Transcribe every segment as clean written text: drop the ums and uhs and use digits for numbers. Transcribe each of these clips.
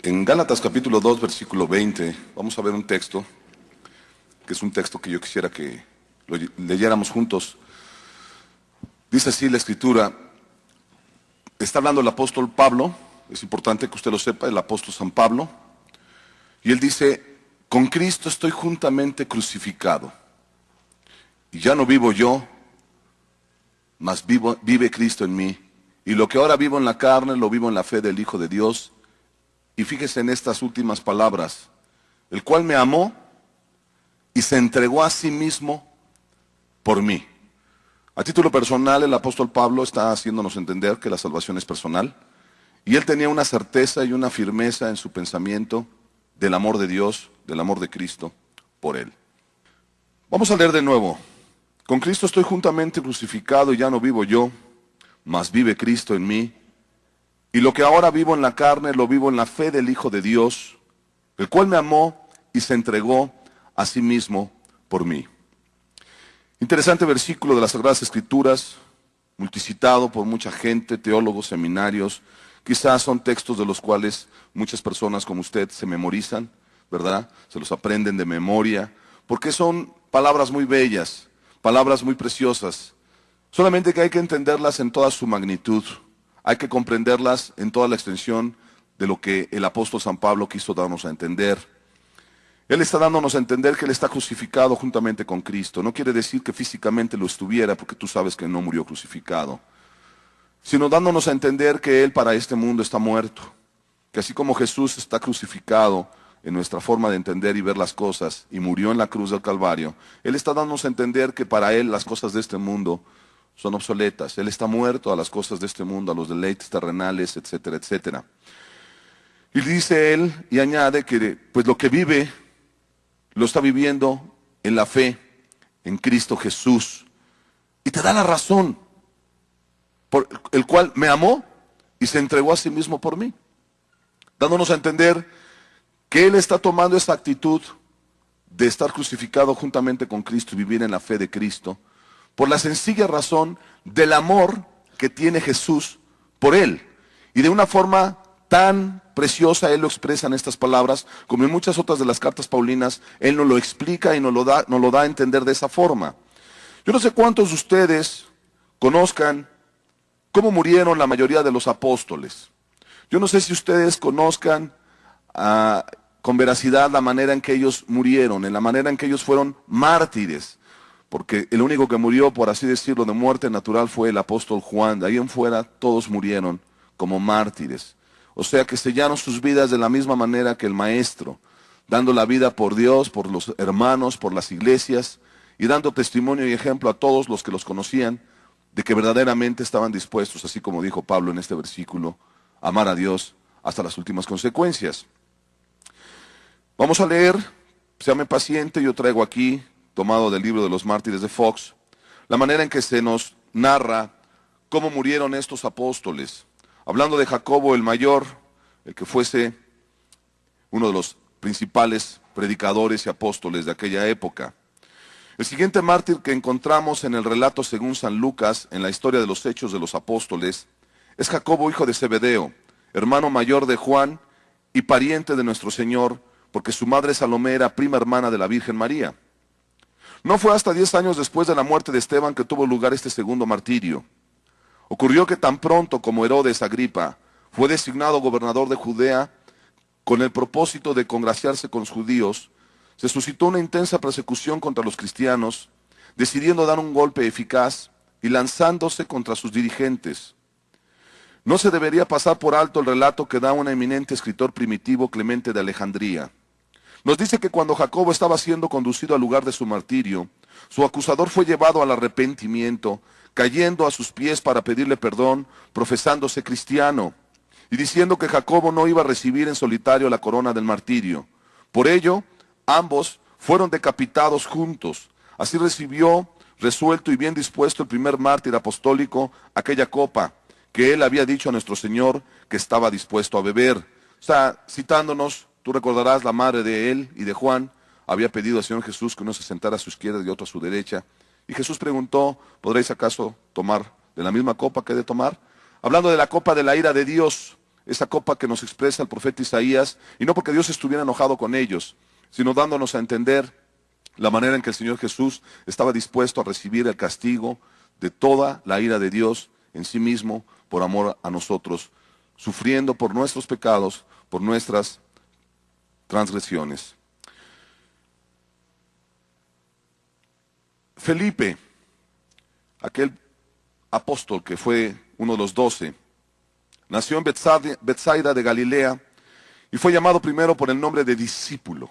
En Gálatas capítulo 2, versículo 20, vamos a ver un texto, que es un texto que yo quisiera que lo leyéramos juntos. Dice así la Escritura, está hablando el apóstol Pablo, es importante que usted lo sepa, el apóstol San Pablo, y él dice, con Cristo estoy juntamente crucificado, y ya no vivo yo, mas vive Cristo en mí, y lo que ahora vivo en la carne, lo vivo en la fe del Hijo de Dios. Y fíjese en estas últimas palabras, el cual me amó y se entregó a sí mismo por mí. A título personal, el apóstol Pablo está haciéndonos entender que la salvación es personal, y él tenía una certeza y una firmeza en su pensamiento del amor de Dios, del amor de Cristo por él. Vamos a leer de nuevo. Con Cristo estoy juntamente crucificado y ya no vivo yo, mas vive Cristo en mí. Y lo que ahora vivo en la carne, lo vivo en la fe del Hijo de Dios, el cual me amó y se entregó a sí mismo por mí. Interesante versículo de las Sagradas Escrituras, multicitado por mucha gente, teólogos, seminarios. Quizás son textos de los cuales muchas personas como usted se memorizan, ¿verdad? Se los aprenden de memoria, porque son palabras muy bellas, palabras muy preciosas. Solamente que hay que entenderlas en toda su magnitud. Hay que comprenderlas en toda la extensión de lo que el apóstol San Pablo quiso darnos a entender. Él está dándonos a entender que Él está crucificado juntamente con Cristo. No quiere decir que físicamente lo estuviera, porque tú sabes que no murió crucificado, sino dándonos a entender que Él para este mundo está muerto. Que así como Jesús está crucificado en nuestra forma de entender y ver las cosas, y murió en la cruz del Calvario, Él está dándonos a entender que para Él las cosas de este mundo son obsoletas. Él está muerto a las cosas de este mundo, a los deleites terrenales, etcétera, etcétera. Y dice él y añade que pues lo que vive, lo está viviendo en la fe en Cristo Jesús. Y te da la razón, por el cual me amó y se entregó a sí mismo por mí. Dándonos a entender que Él está tomando esa actitud de estar crucificado juntamente con Cristo y vivir en la fe de Cristo, por la sencilla razón del amor que tiene Jesús por Él. Y de una forma tan preciosa Él lo expresa en estas palabras, como en muchas otras de las cartas paulinas, Él nos lo explica y nos lo da a entender de esa forma. Yo no sé cuántos de ustedes conozcan cómo murieron la mayoría de los apóstoles. Yo no sé si ustedes conozcan con veracidad la manera en que ellos murieron, en la manera en que ellos fueron mártires. Porque el único que murió, por así decirlo, de muerte natural fue el apóstol Juan. De ahí en fuera todos murieron como mártires. O sea que sellaron sus vidas de la misma manera que el maestro, dando la vida por Dios, por los hermanos, por las iglesias, y dando testimonio y ejemplo a todos los que los conocían, de que verdaderamente estaban dispuestos, así como dijo Pablo en este versículo, a amar a Dios hasta las últimas consecuencias. Vamos a leer, séame paciente, yo traigo aquí, tomado del libro de los mártires de Fox, la manera en que se nos narra cómo murieron estos apóstoles. Hablando de Jacobo el mayor, el que fuese uno de los principales predicadores y apóstoles de aquella época. El siguiente mártir que encontramos en el relato según San Lucas, en la historia de los Hechos de los Apóstoles, es Jacobo, hijo de Zebedeo, hermano mayor de Juan y pariente de nuestro Señor, porque su madre Salomé era prima hermana de la Virgen María. No fue hasta 10 años después de la muerte de Esteban que tuvo lugar este segundo martirio. Ocurrió que tan pronto como Herodes Agripa fue designado gobernador de Judea con el propósito de congraciarse con los judíos, se suscitó una intensa persecución contra los cristianos, decidiendo dar un golpe eficaz y lanzándose contra sus dirigentes. No se debería pasar por alto el relato que da un eminente escritor primitivo, Clemente de Alejandría. Nos dice que cuando Jacobo estaba siendo conducido al lugar de su martirio, su acusador fue llevado al arrepentimiento, cayendo a sus pies para pedirle perdón, profesándose cristiano, y diciendo que Jacobo no iba a recibir en solitario la corona del martirio. Por ello, ambos fueron decapitados juntos. Así recibió, resuelto y bien dispuesto el primer mártir apostólico, aquella copa que él había dicho a nuestro Señor que estaba dispuesto a beber. O sea, citándonos, tú recordarás, la madre de él y de Juan había pedido al Señor Jesús que uno se sentara a su izquierda y otro a su derecha. Y Jesús preguntó, ¿podréis acaso tomar de la misma copa que he de tomar? Hablando de la copa de la ira de Dios, esa copa que nos expresa el profeta Isaías, y no porque Dios estuviera enojado con ellos, sino dándonos a entender la manera en que el Señor Jesús estaba dispuesto a recibir el castigo de toda la ira de Dios en sí mismo por amor a nosotros, sufriendo por nuestros pecados, por nuestras transgresiones. Felipe, aquel apóstol que fue uno de los 12, nació en Betsaida de Galilea y fue llamado primero por el nombre de discípulo.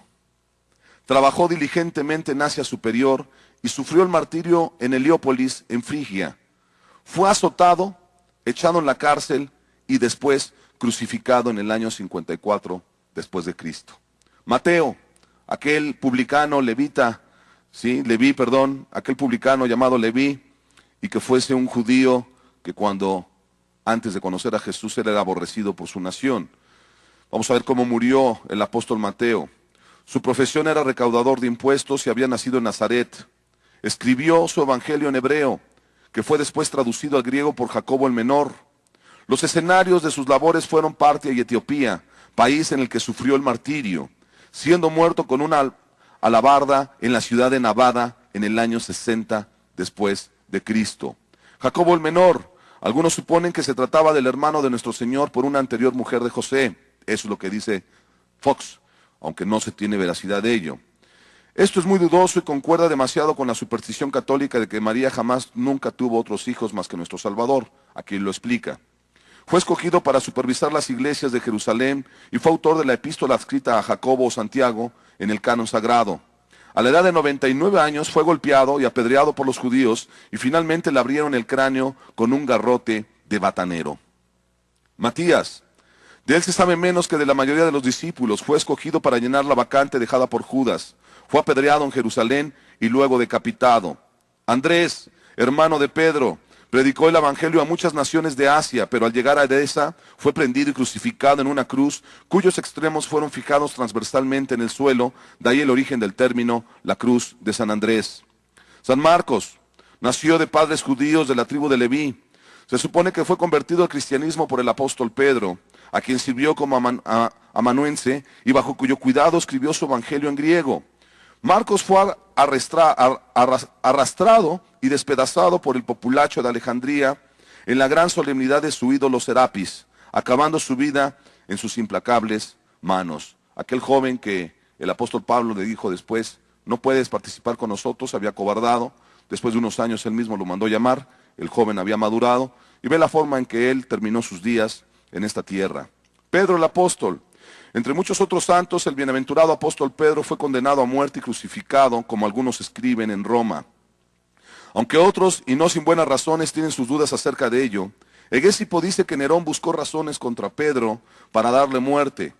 Trabajó diligentemente en Asia Superior y sufrió el martirio en Heliópolis, en Frigia. Fue azotado, echado en la cárcel y después crucificado en el año 54 después de Cristo. Mateo, aquel publicano aquel publicano llamado Leví, y que fuese un judío que cuando antes de conocer a Jesús él era aborrecido por su nación. Vamos a ver cómo murió el apóstol Mateo. Su profesión era recaudador de impuestos y había nacido en Nazaret. Escribió su evangelio en hebreo, que fue después traducido al griego por Jacobo el Menor. Los escenarios de sus labores fueron Partia y Etiopía, país en el que sufrió el martirio, siendo muerto con una alabarda en la ciudad de Nabada en el año 60 después de Cristo. Jacobo el Menor, algunos suponen que se trataba del hermano de nuestro Señor por una anterior mujer de José. Eso es lo que dice Fox, aunque no se tiene veracidad de ello. Esto es muy dudoso y concuerda demasiado con la superstición católica de que María nunca tuvo otros hijos más que nuestro Salvador. Aquí lo explica. Fue escogido para supervisar las iglesias de Jerusalén y fue autor de la epístola escrita a Jacobo o Santiago en el canon sagrado. A la edad de 99 años fue golpeado y apedreado por los judíos y finalmente le abrieron el cráneo con un garrote de batanero. Matías, de él se sabe menos que de la mayoría de los discípulos. Fue escogido para llenar la vacante dejada por Judas. Fue apedreado en Jerusalén y luego decapitado. Andrés, hermano de Pedro, predicó el evangelio a muchas naciones de Asia, pero al llegar a Edesa fue prendido y crucificado en una cruz cuyos extremos fueron fijados transversalmente en el suelo, de ahí el origen del término la cruz de San Andrés. San Marcos nació de padres judíos de la tribu de Leví. Se supone que fue convertido al cristianismo por el apóstol Pedro, a quien sirvió como amanuense y bajo cuyo cuidado escribió su evangelio en griego. Marcos fue arrastrado y despedazado por el populacho de Alejandría en la gran solemnidad de su ídolo Serapis, acabando su vida en sus implacables manos. Aquel joven que el apóstol Pablo le dijo después, no puedes participar con nosotros, había cobardado. Después de unos años él mismo lo mandó llamar, el joven había madurado, y ve la forma en que él terminó sus días en esta tierra. Pedro el apóstol, entre muchos otros santos, el bienaventurado apóstol Pedro fue condenado a muerte y crucificado, como algunos escriben, en Roma. Aunque otros, y no sin buenas razones, tienen sus dudas acerca de ello, Hegesipo dice que Nerón buscó razones contra Pedro para darle muerte,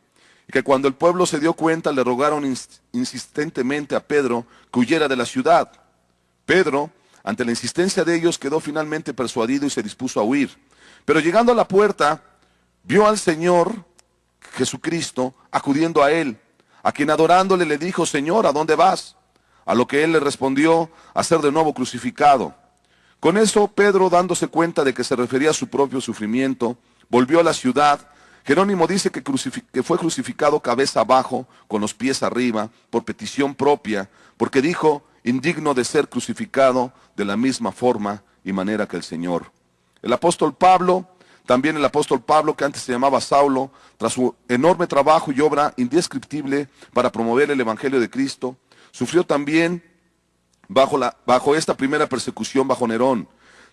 y que cuando el pueblo se dio cuenta le rogaron insistentemente a Pedro que huyera de la ciudad. Pedro, ante la insistencia de ellos, quedó finalmente persuadido y se dispuso a huir. Pero llegando a la puerta, vio al Señor Jesucristo acudiendo a él, a quien adorándole le dijo, Señor, ¿a dónde vas? A lo que él le respondió, a ser de nuevo crucificado. Con eso Pedro, dándose cuenta de que se refería a su propio sufrimiento, volvió a la ciudad. Jerónimo dice que fue crucificado cabeza abajo, con los pies arriba, por petición propia, porque dijo, indigno de ser crucificado de la misma forma y manera que el Señor. El apóstol Pablo, también el apóstol Pablo, que antes se llamaba Saulo, tras su enorme trabajo y obra indescriptible para promover el evangelio de Cristo, sufrió también bajo esta primera persecución bajo Nerón.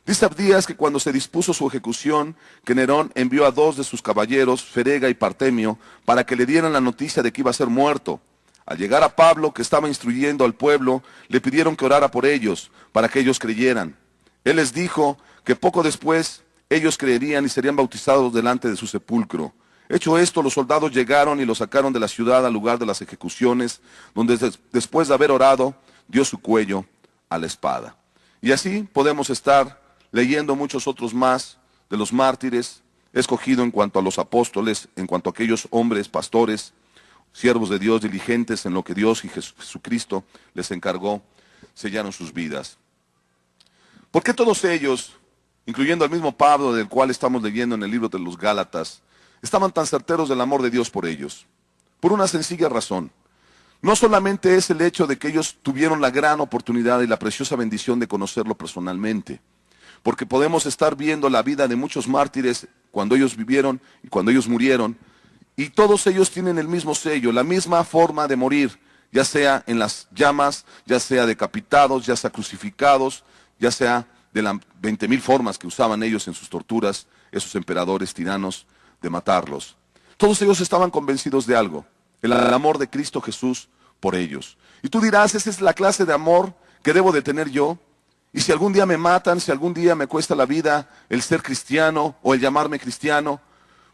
Dice Abdías que cuando se dispuso su ejecución, que Nerón envió a 2 de sus caballeros, Ferega y Partemio, para que le dieran la noticia de que iba a ser muerto. Al llegar a Pablo, que estaba instruyendo al pueblo, le pidieron que orara por ellos, para que ellos creyeran. Él les dijo que poco después ellos creerían y serían bautizados delante de su sepulcro. Hecho esto, los soldados llegaron y lo sacaron de la ciudad al lugar de las ejecuciones, donde después de haber orado, dio su cuello a la espada. Y así podemos estar leyendo muchos otros más de los mártires, escogido en cuanto a los apóstoles, en cuanto a aquellos hombres, pastores, siervos de Dios, diligentes en lo que Dios y Jesucristo les encargó, sellaron sus vidas. ¿Por qué todos ellos, incluyendo al mismo Pablo, del cual estamos leyendo en el libro de los Gálatas, estaban tan certeros del amor de Dios por ellos? Por una sencilla razón. No solamente es el hecho de que ellos tuvieron la gran oportunidad y la preciosa bendición de conocerlo personalmente, porque podemos estar viendo la vida de muchos mártires cuando ellos vivieron y cuando ellos murieron, y todos ellos tienen el mismo sello, la misma forma de morir, ya sea en las llamas, ya sea decapitados, ya sea crucificados, ya sea de las 20,000 formas que usaban ellos en sus torturas, esos emperadores tiranos, de matarlos. Todos ellos estaban convencidos de algo, el amor de Cristo Jesús por ellos. Y tú dirás, esa es la clase de amor que debo de tener yo. Y si algún día me matan, si algún día me cuesta la vida el ser cristiano o el llamarme cristiano,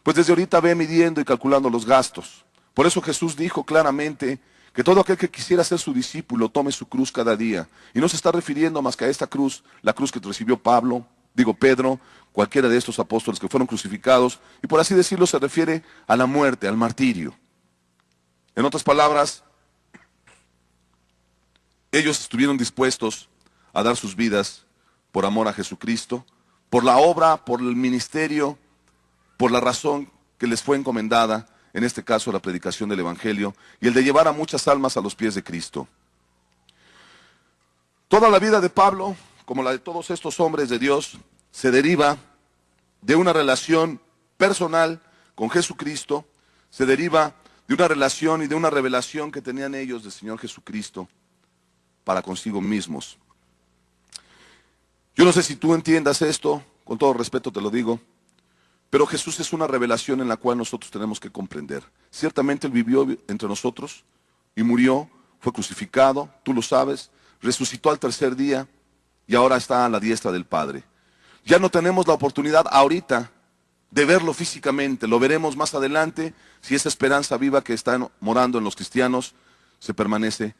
pues desde ahorita ve midiendo y calculando los gastos. Por eso Jesús dijo claramente que todo aquel que quisiera ser su discípulo tome su cruz cada día. Y no se está refiriendo más que a esta cruz, la cruz que recibió Pedro, cualquiera de estos apóstoles que fueron crucificados, y por así decirlo se refiere a la muerte, al martirio. En otras palabras, ellos estuvieron dispuestos a dar sus vidas por amor a Jesucristo, por la obra, por el ministerio, por la razón que les fue encomendada, en este caso la predicación del Evangelio, y el de llevar a muchas almas a los pies de Cristo. Toda la vida de Pablo, como la de todos estos hombres de Dios, se deriva de una relación personal con Jesucristo, se deriva de una relación y de una revelación que tenían ellos del Señor Jesucristo para consigo mismos. Yo no sé si tú entiendas esto, con todo respeto te lo digo, pero Jesús es una revelación en la cual nosotros tenemos que comprender. Ciertamente Él vivió entre nosotros y murió, fue crucificado, tú lo sabes, resucitó al tercer día y ahora está a la diestra del Padre. Ya no tenemos la oportunidad ahorita de verlo físicamente, lo veremos más adelante si esa esperanza viva que está morando en los cristianos se permanece,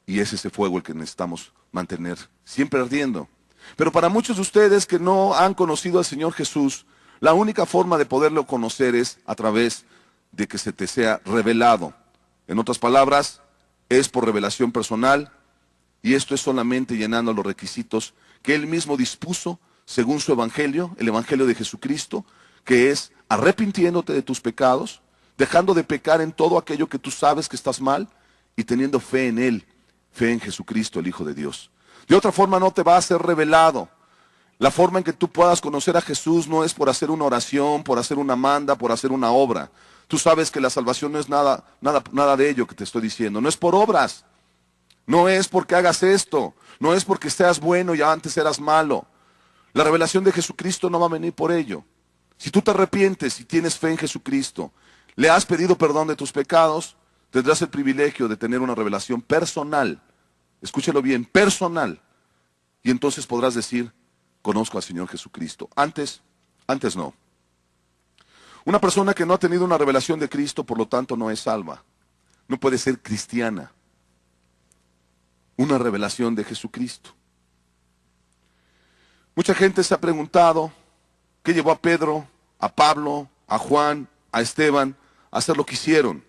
y es ese fuego el que necesitamos mantener siempre ardiendo. Pero para muchos de ustedes que no han conocido al Señor Jesús, la única forma de poderlo conocer es a través de que se te sea revelado. En otras palabras, es por revelación personal, y esto es solamente llenando los requisitos que Él mismo dispuso según su Evangelio, el Evangelio de Jesucristo, que es arrepintiéndote de tus pecados, dejando de pecar en todo aquello que tú sabes que estás mal y teniendo fe en Él, fe en Jesucristo, el Hijo de Dios. De otra forma no te va a ser revelado. La forma en que tú puedas conocer a Jesús no es por hacer una oración, por hacer una manda, por hacer una obra. Tú sabes que la salvación no es nada de ello que te estoy diciendo. No es por obras. No es porque hagas esto. No es porque seas bueno y antes eras malo. La revelación de Jesucristo no va a venir por ello. Si tú te arrepientes y tienes fe en Jesucristo, le has pedido perdón de tus pecados, tendrás el privilegio de tener una revelación personal. Escúchelo bien, personal. Y entonces podrás decir, conozco al Señor Jesucristo. Antes no. Una persona que no ha tenido una revelación de Cristo, por lo tanto, no es salva. No puede ser cristiana. Una revelación de Jesucristo. Mucha gente se ha preguntado qué llevó a Pedro, a Pablo, a Juan, a Esteban a hacer lo que hicieron.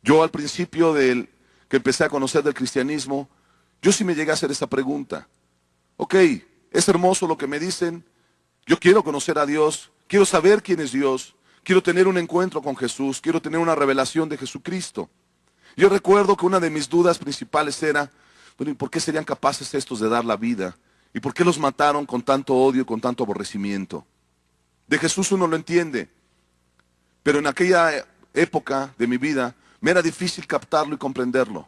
Yo al principio que empecé a conocer del cristianismo, yo sí me llegué a hacer esa pregunta. Ok, es hermoso lo que me dicen, yo quiero conocer a Dios, quiero saber quién es Dios, quiero tener un encuentro con Jesús, quiero tener una revelación de Jesucristo. Yo recuerdo que una de mis dudas principales era, bueno, ¿y por qué serían capaces estos de dar la vida? ¿Y por qué los mataron con tanto odio, con tanto aborrecimiento? De Jesús uno lo entiende, pero en aquella época de mi vida me era difícil captarlo y comprenderlo.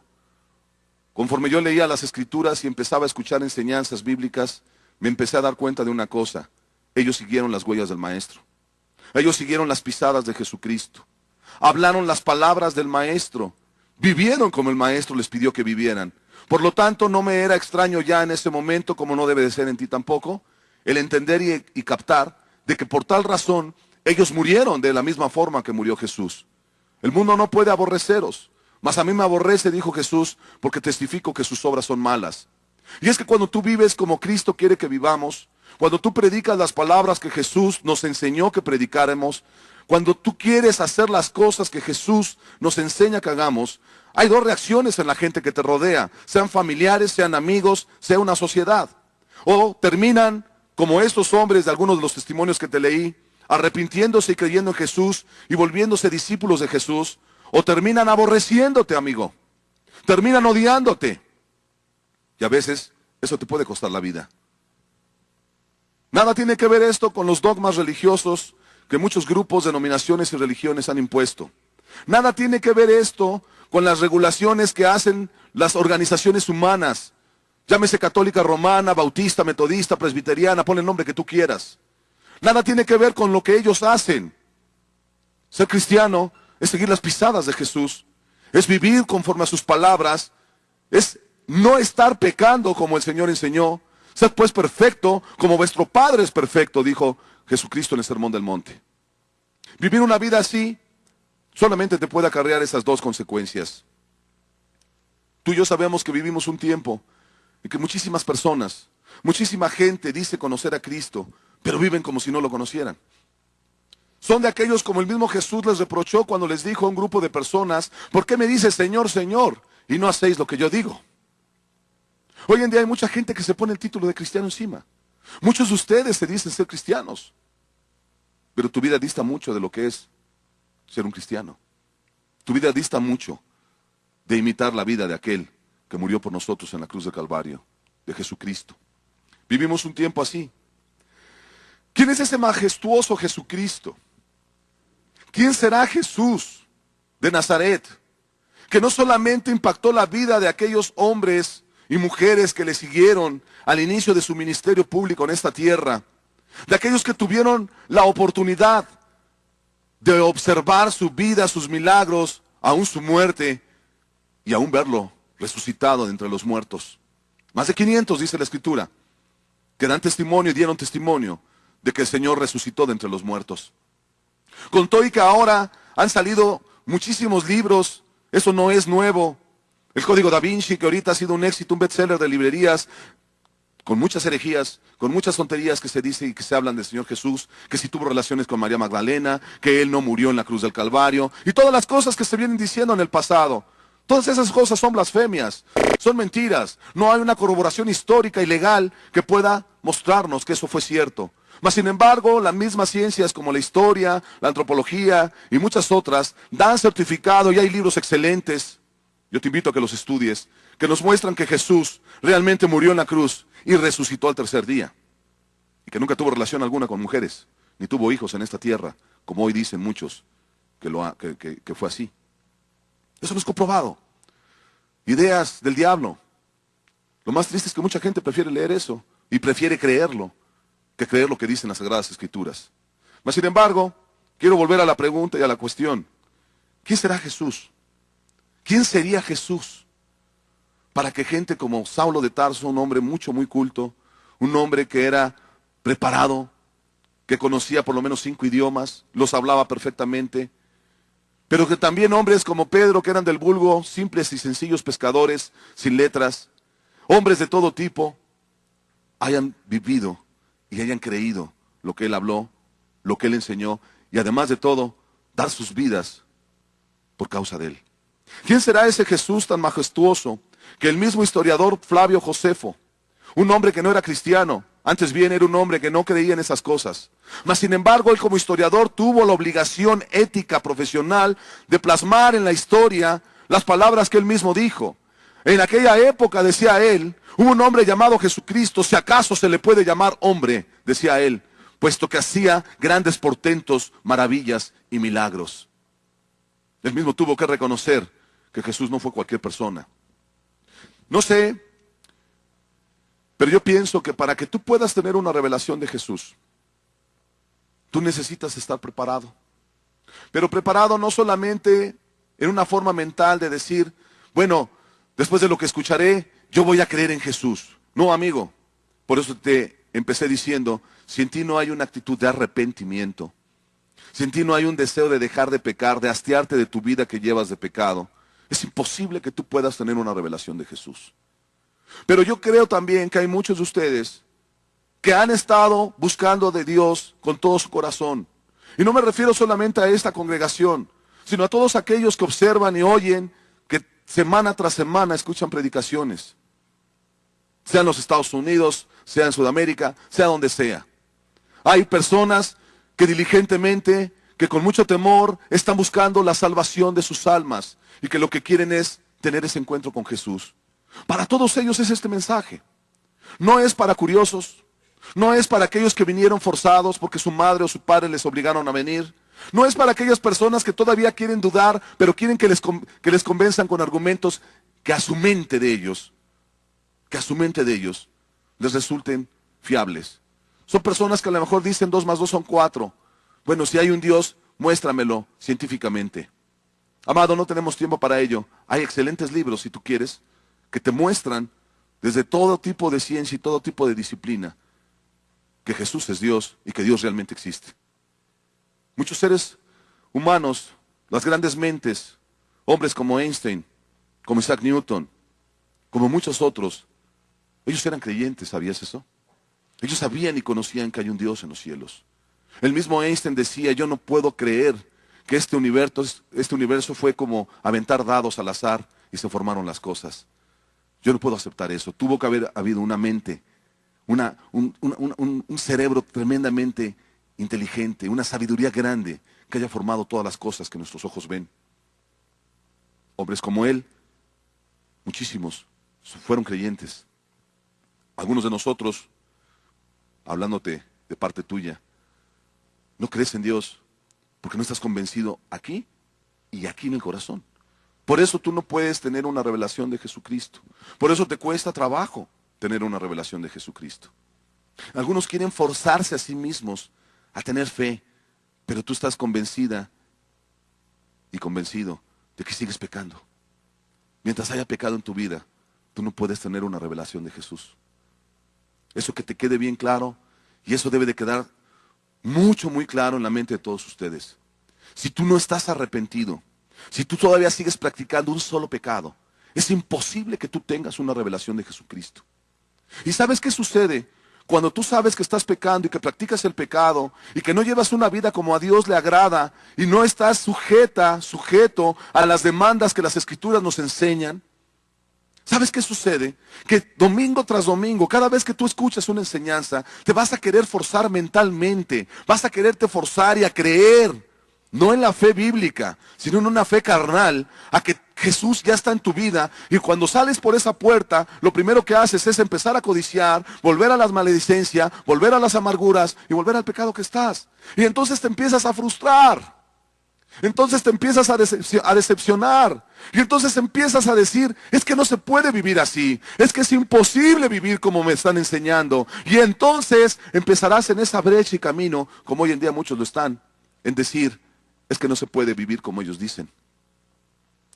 Conforme yo leía las Escrituras y empezaba a escuchar enseñanzas bíblicas, me empecé a dar cuenta de una cosa. Ellos siguieron las huellas del Maestro. Ellos siguieron las pisadas de Jesucristo. Hablaron las palabras del Maestro. Vivieron como el Maestro les pidió que vivieran. Por lo tanto, no me era extraño ya en ese momento, como no debe de ser en ti tampoco, el entender y captar de que por tal razón ellos murieron de la misma forma que murió Jesús. El mundo no puede aborreceros, mas a mí me aborrece, dijo Jesús, porque testifico que sus obras son malas. Y es que cuando tú vives como Cristo quiere que vivamos, cuando tú predicas las palabras que Jesús nos enseñó que predicáramos, cuando tú quieres hacer las cosas que Jesús nos enseña que hagamos, hay dos reacciones en la gente que te rodea, sean familiares, sean amigos, sea una sociedad. O terminan como estos hombres de algunos de los testimonios que te leí, arrepintiéndose y creyendo en Jesús y volviéndose discípulos de Jesús, o terminan aborreciéndote, amigo. Terminan odiándote. Y a veces eso te puede costar la vida. Nada tiene que ver esto con los dogmas religiosos que muchos grupos, denominaciones y religiones han impuesto. Nada tiene que ver esto con las regulaciones que hacen las organizaciones humanas. Llámese católica, romana, bautista, metodista, presbiteriana, pon el nombre que tú quieras. Nada tiene que ver con lo que ellos hacen. Ser cristiano es seguir las pisadas de Jesús, es vivir conforme a sus palabras, es no estar pecando como el Señor enseñó. Sed pues perfecto como vuestro Padre es perfecto, dijo Jesucristo en el Sermón del Monte. Vivir una vida así solamente te puede acarrear esas dos consecuencias. Tú y yo sabemos que vivimos un tiempo en que muchísimas personas, muchísima gente dice conocer a Cristo, pero viven como si no lo conocieran. Son de aquellos como el mismo Jesús les reprochó cuando les dijo a un grupo de personas: ¿por qué me dices Señor, Señor, y no hacéis lo que yo digo? Hoy en día hay mucha gente que se pone el título de cristiano encima. Muchos de ustedes se dicen ser cristianos, pero tu vida dista mucho de lo que es ser un cristiano. Tu vida dista mucho de imitar la vida de aquel que murió por nosotros en la cruz del Calvario, de Jesucristo. Vivimos un tiempo así. ¿Quién es ese majestuoso Jesucristo? ¿Quién será Jesús de Nazaret? Que no solamente impactó la vida de aquellos hombres y mujeres que le siguieron al inicio de su ministerio público en esta tierra, de aquellos que tuvieron la oportunidad de observar su vida, sus milagros, aún su muerte, y aún verlo resucitado de entre los muertos. Más de 500, dice la Escritura, que dan testimonio y dieron testimonio de que el Señor resucitó de entre los muertos. Con todo y que ahora han salido muchísimos libros, eso no es nuevo. El Código Da Vinci, que ahorita ha sido un éxito, un bestseller de librerías, con muchas herejías, con muchas tonterías que se dice y que se hablan del Señor Jesús, que si tuvo relaciones con María Magdalena, que Él no murió en la cruz del Calvario, y todas las cosas que se vienen diciendo en el pasado. Todas esas cosas son blasfemias, son mentiras. No hay una corroboración histórica y legal que pueda mostrarnos que eso fue cierto. Mas sin embargo, las mismas ciencias como la historia, la antropología y muchas otras dan certificado, y hay libros excelentes, yo te invito a que los estudies, que nos muestran que Jesús realmente murió en la cruz y resucitó al tercer día. Y que nunca tuvo relación alguna con mujeres, ni tuvo hijos en esta tierra, como hoy dicen muchos que fue así. Eso no es comprobado. Ideas del diablo. Lo más triste es que mucha gente prefiere leer eso y prefiere creerlo que creer lo que dicen las Sagradas Escrituras. Mas sin embargo, quiero volver a la pregunta y a la cuestión. ¿Quién será Jesús? ¿Quién sería Jesús? Para que gente como Saulo de Tarso, un hombre muy culto, un hombre que era preparado, que conocía por lo menos 5 idiomas, los hablaba perfectamente, pero que también hombres como Pedro, que eran del vulgo, simples y sencillos pescadores, sin letras, hombres de todo tipo, hayan vivido y hayan creído lo que él habló, lo que él enseñó, y además de todo, dar sus vidas por causa de él. ¿Quién será ese Jesús tan majestuoso que el mismo historiador Flavio Josefo, un hombre que no era cristiano, antes bien era un hombre que no creía en esas cosas, mas sin embargo él como historiador tuvo la obligación ética profesional de plasmar en la historia las palabras que él mismo dijo? En aquella época, decía él, hubo un hombre llamado Jesucristo, si acaso se le puede llamar hombre, decía él, puesto que hacía grandes portentos, maravillas y milagros. Él mismo tuvo que reconocer que Jesús no fue cualquier persona. No sé, pero yo pienso que para que tú puedas tener una revelación de Jesús, tú necesitas estar preparado. Pero preparado no solamente en una forma mental de decir, bueno, después de lo que escucharé, yo voy a creer en Jesús. No, amigo, por eso te empecé diciendo, si en ti no hay una actitud de arrepentimiento, si en ti no hay un deseo de dejar de pecar, de hastiarte de tu vida que llevas de pecado, es imposible que tú puedas tener una revelación de Jesús. Pero yo creo también que hay muchos de ustedes que han estado buscando de Dios con todo su corazón. Y no me refiero solamente a esta congregación, sino a todos aquellos que observan y oyen, que semana tras semana escuchan predicaciones. Sea en los Estados Unidos, sea en Sudamérica, sea donde sea. Hay personas que diligentemente, que con mucho temor están buscando la salvación de sus almas y que lo que quieren es tener ese encuentro con Jesús. Para todos ellos es este mensaje. No es para curiosos, no es para aquellos que vinieron forzados porque su madre o su padre les obligaron a venir. No es para aquellas personas que todavía quieren dudar, pero quieren que les convenzan con argumentos que a su mente de ellos, les resulten fiables. Son personas que a lo mejor dicen 2 más 2 son 4. Bueno, si hay un Dios, muéstramelo científicamente. Amado, no tenemos tiempo para ello. Hay excelentes libros, si tú quieres, que te muestran desde todo tipo de ciencia y todo tipo de disciplina que Jesús es Dios y que Dios realmente existe. Muchos seres humanos, las grandes mentes, hombres como Einstein, como Isaac Newton, como muchos otros, ellos eran creyentes, ¿sabías eso? Ellos sabían y conocían que hay un Dios en los cielos. El mismo Einstein decía, yo no puedo creer que este universo fue como aventar dados al azar y se formaron las cosas. Yo no puedo aceptar eso. Tuvo que haber habido una mente, un cerebro tremendamente inteligente, una sabiduría grande que haya formado todas las cosas que nuestros ojos ven. Hombres como él, muchísimos, fueron creyentes. Algunos de nosotros, hablándote de parte tuya, no crees en Dios porque no estás convencido aquí y aquí en el corazón. Por eso tú no puedes tener una revelación de Jesucristo. Por eso te cuesta trabajo tener una revelación de Jesucristo. Algunos quieren forzarse a sí mismos a tener fe, pero tú estás convencida y convencido de que sigues pecando. Mientras haya pecado en tu vida, tú no puedes tener una revelación de Jesús. Eso que te quede bien claro, y eso debe de quedar muy claro en la mente de todos ustedes. Si tú no estás arrepentido, si tú todavía sigues practicando un solo pecado, es imposible que tú tengas una revelación de Jesucristo. ¿Y sabes qué sucede? Cuando tú sabes que estás pecando y que practicas el pecado y que no llevas una vida como a Dios le agrada y no estás sujeto a las demandas que las Escrituras nos enseñan, ¿sabes qué sucede? Que domingo tras domingo, cada vez que tú escuchas una enseñanza, te vas a querer forzar mentalmente, vas a quererte forzar y a creer, no en la fe bíblica, sino en una fe carnal, a que Jesús ya está en tu vida, y cuando sales por esa puerta, lo primero que haces es empezar a codiciar, volver a las maledicencias, volver a las amarguras y volver al pecado que estás. Y entonces te empiezas a frustrar. Entonces te empiezas a decepcionar. Y entonces empiezas a decir, es que no se puede vivir así. Es que es imposible vivir como me están enseñando. Y entonces empezarás en esa brecha y camino, como hoy en día muchos lo están, en decir, es que no se puede vivir como ellos dicen.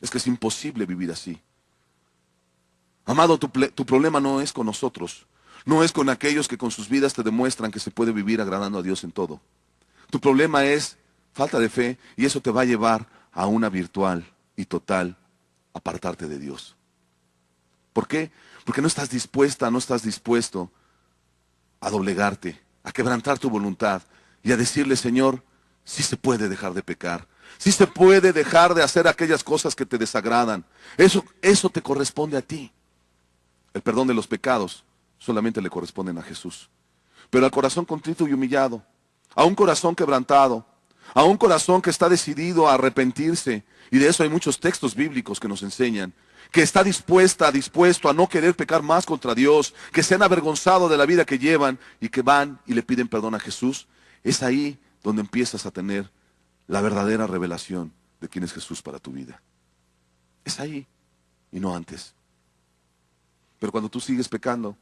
Es que es imposible vivir así. Amado, tu problema no es con nosotros. No es con aquellos que con sus vidas te demuestran que se puede vivir agradando a Dios en todo. Tu problema es falta de fe, y eso te va a llevar a una virtual y total apartarte de Dios. ¿Por qué? Porque no estás dispuesta, no estás dispuesto a doblegarte, a quebrantar tu voluntad y a decirle, Señor, sí se puede dejar de pecar, sí se puede dejar de hacer aquellas cosas que te desagradan. Eso te corresponde a ti. El perdón de los pecados solamente le corresponden a Jesús. Pero al corazón contrito y humillado, a un corazón quebrantado, a un corazón que está decidido a arrepentirse, y de eso hay muchos textos bíblicos que nos enseñan, que está dispuesto a no querer pecar más contra Dios, que se han avergonzado de la vida que llevan y que van y le piden perdón a Jesús. Es ahí donde empiezas a tener la verdadera revelación de quién es Jesús para tu vida. Es ahí y no antes. Pero cuando tú sigues pecando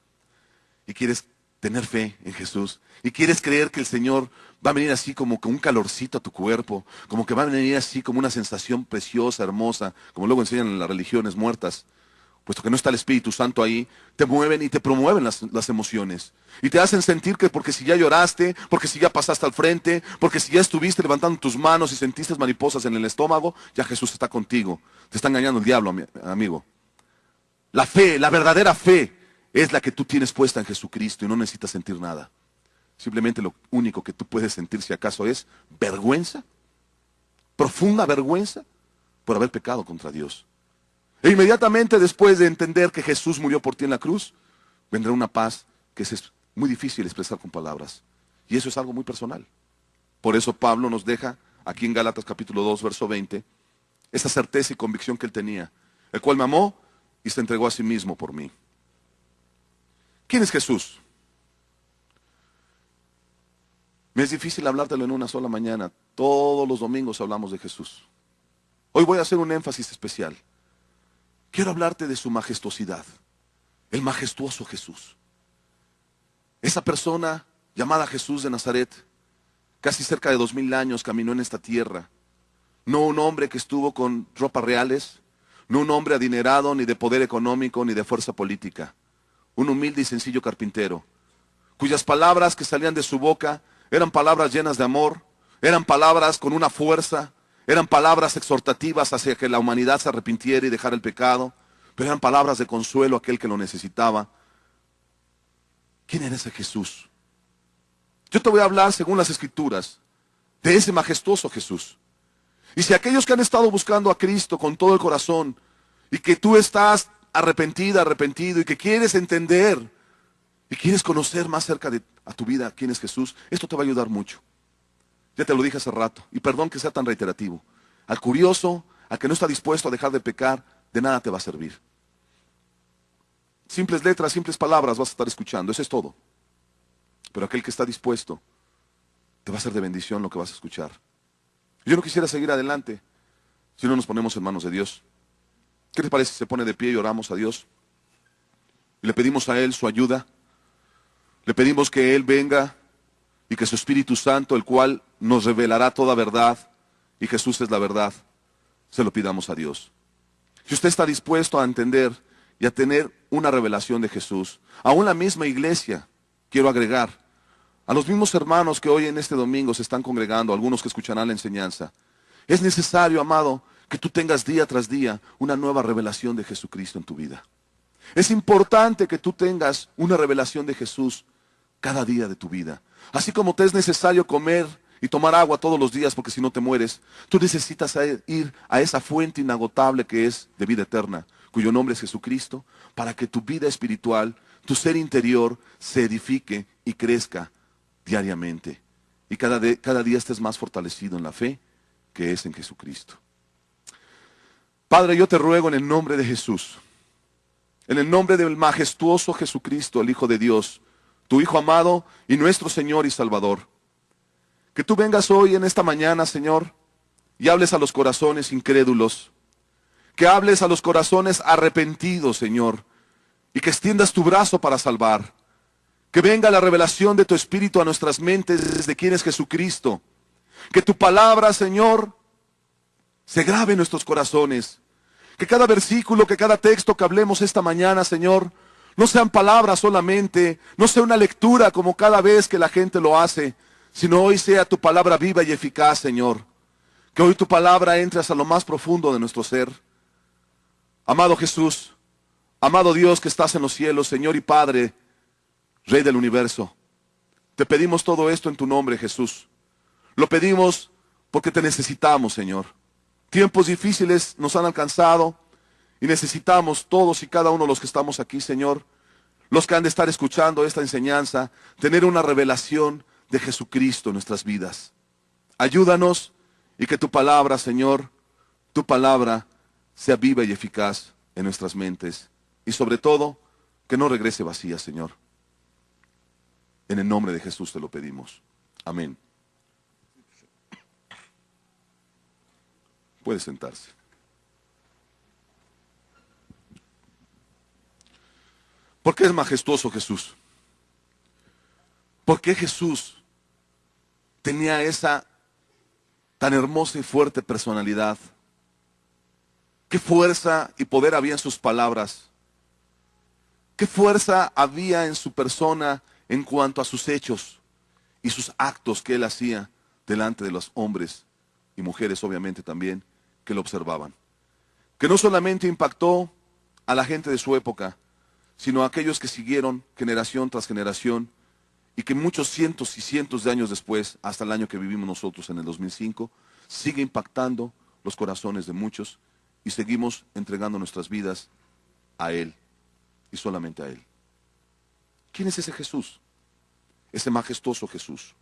y quieres tener fe en Jesús y quieres creer que el Señor va a venir así como con un calorcito a tu cuerpo, como que va a venir así como una sensación preciosa, hermosa, como luego enseñan en las religiones muertas, puesto que no está el Espíritu Santo ahí, te mueven y te promueven las emociones. Y te hacen sentir que porque si ya lloraste, porque si ya pasaste al frente, porque si ya estuviste levantando tus manos y sentiste mariposas en el estómago, ya Jesús está contigo. Te está engañando el diablo, amigo. La fe, la verdadera fe, es la que tú tienes puesta en Jesucristo y no necesitas sentir nada. Simplemente lo único que tú puedes sentir, si acaso, es vergüenza, profunda vergüenza por haber pecado contra Dios. E inmediatamente después de entender que Jesús murió por ti en la cruz, vendrá una paz que es muy difícil expresar con palabras. Y eso es algo muy personal. Por eso Pablo nos deja aquí en Gálatas capítulo 2, verso 20, esa certeza y convicción que él tenía, el cual me amó y se entregó a sí mismo por mí. ¿Quién es Jesús? Me es difícil hablártelo en una sola mañana. Todos los domingos hablamos de Jesús. Hoy voy a hacer un énfasis especial. Quiero hablarte de su majestuosidad, el majestuoso Jesús. Esa persona llamada Jesús de Nazaret, casi cerca de 2000 años caminó en esta tierra. No un hombre que estuvo con ropas reales, no un hombre adinerado, ni de poder económico, ni de fuerza política. Un humilde y sencillo carpintero, cuyas palabras que salían de su boca eran palabras llenas de amor, eran palabras con una fuerza, eran palabras exhortativas hacia que la humanidad se arrepintiera y dejara el pecado, pero eran palabras de consuelo a aquel que lo necesitaba. ¿Quién era ese Jesús? Yo te voy a hablar, según las Escrituras, de ese majestuoso Jesús. Y si aquellos que han estado buscando a Cristo con todo el corazón, y que tú estás arrepentida, arrepentido, y que quieres entender, y quieres conocer más cerca de a tu vida quién es Jesús, esto te va a ayudar mucho. Ya te lo dije hace rato, y perdón que sea tan reiterativo. Al curioso, al que no está dispuesto a dejar de pecar, de nada te va a servir. Simples letras, simples palabras vas a estar escuchando, eso es todo. Pero aquel que está dispuesto, te va a ser de bendición lo que vas a escuchar. Yo no quisiera seguir adelante si no nos ponemos en manos de Dios. ¿Qué te parece si se pone de pie y oramos a Dios? Y le pedimos a Él su ayuda. Le pedimos que Él venga y que su Espíritu Santo, el cual nos revelará toda verdad, y Jesús es la verdad, se lo pidamos a Dios. Si usted está dispuesto a entender y a tener una revelación de Jesús, aún la misma iglesia, quiero agregar, a los mismos hermanos que hoy en este domingo se están congregando, algunos que escucharán la enseñanza, es necesario, amado, que tú tengas día tras día una nueva revelación de Jesucristo en tu vida. Es importante que tú tengas una revelación de Jesús cada día de tu vida. Así como te es necesario comer y tomar agua todos los días, porque si no te mueres, tú necesitas ir a esa fuente inagotable que es de vida eterna, cuyo nombre es Jesucristo, para que tu vida espiritual, tu ser interior, se edifique y crezca diariamente. Y cada día estés más fortalecido en la fe que es en Jesucristo. Padre, yo te ruego en el nombre de Jesús, en el nombre del majestuoso Jesucristo, el Hijo de Dios, tu Hijo amado y nuestro Señor y Salvador, que tú vengas hoy en esta mañana, Señor, y hables a los corazones incrédulos, que hables a los corazones arrepentidos, Señor, y que extiendas tu brazo para salvar. Que venga la revelación de tu Espíritu a nuestras mentes desde quién es Jesucristo. Que tu palabra, Señor, se grabe en nuestros corazones. Que cada versículo, que cada texto que hablemos esta mañana, Señor, no sean palabras solamente, no sea una lectura como cada vez que la gente lo hace, sino hoy sea tu palabra viva y eficaz, Señor. Que hoy tu palabra entre hasta lo más profundo de nuestro ser. Amado Jesús, amado Dios que estás en los cielos, Señor y Padre, Rey del universo, te pedimos todo esto en tu nombre, Jesús. Lo pedimos porque te necesitamos, Señor. Tiempos difíciles nos han alcanzado y necesitamos todos y cada uno de los que estamos aquí, Señor, los que han de estar escuchando esta enseñanza, tener una revelación de Jesucristo en nuestras vidas. Ayúdanos y que tu palabra, Señor, tu palabra sea viva y eficaz en nuestras mentes. Y sobre todo, que no regrese vacía, Señor. En el nombre de Jesús te lo pedimos. Amén. Puede sentarse. ¿Por qué es majestuoso Jesús? ¿Por qué Jesús tenía esa tan hermosa y fuerte personalidad? ¿Qué fuerza y poder había en sus palabras? ¿Qué fuerza había en su persona en cuanto a sus hechos y sus actos que él hacía delante de los hombres y mujeres, obviamente también, que lo observaban? Que no solamente impactó a la gente de su época, sino a aquellos que siguieron generación tras generación y que muchos cientos y cientos de años después, hasta el año que vivimos nosotros en el 2005, sigue impactando los corazones de muchos y seguimos entregando nuestras vidas a Él y solamente a Él. ¿Quién es ese Jesús? Ese majestuoso Jesús.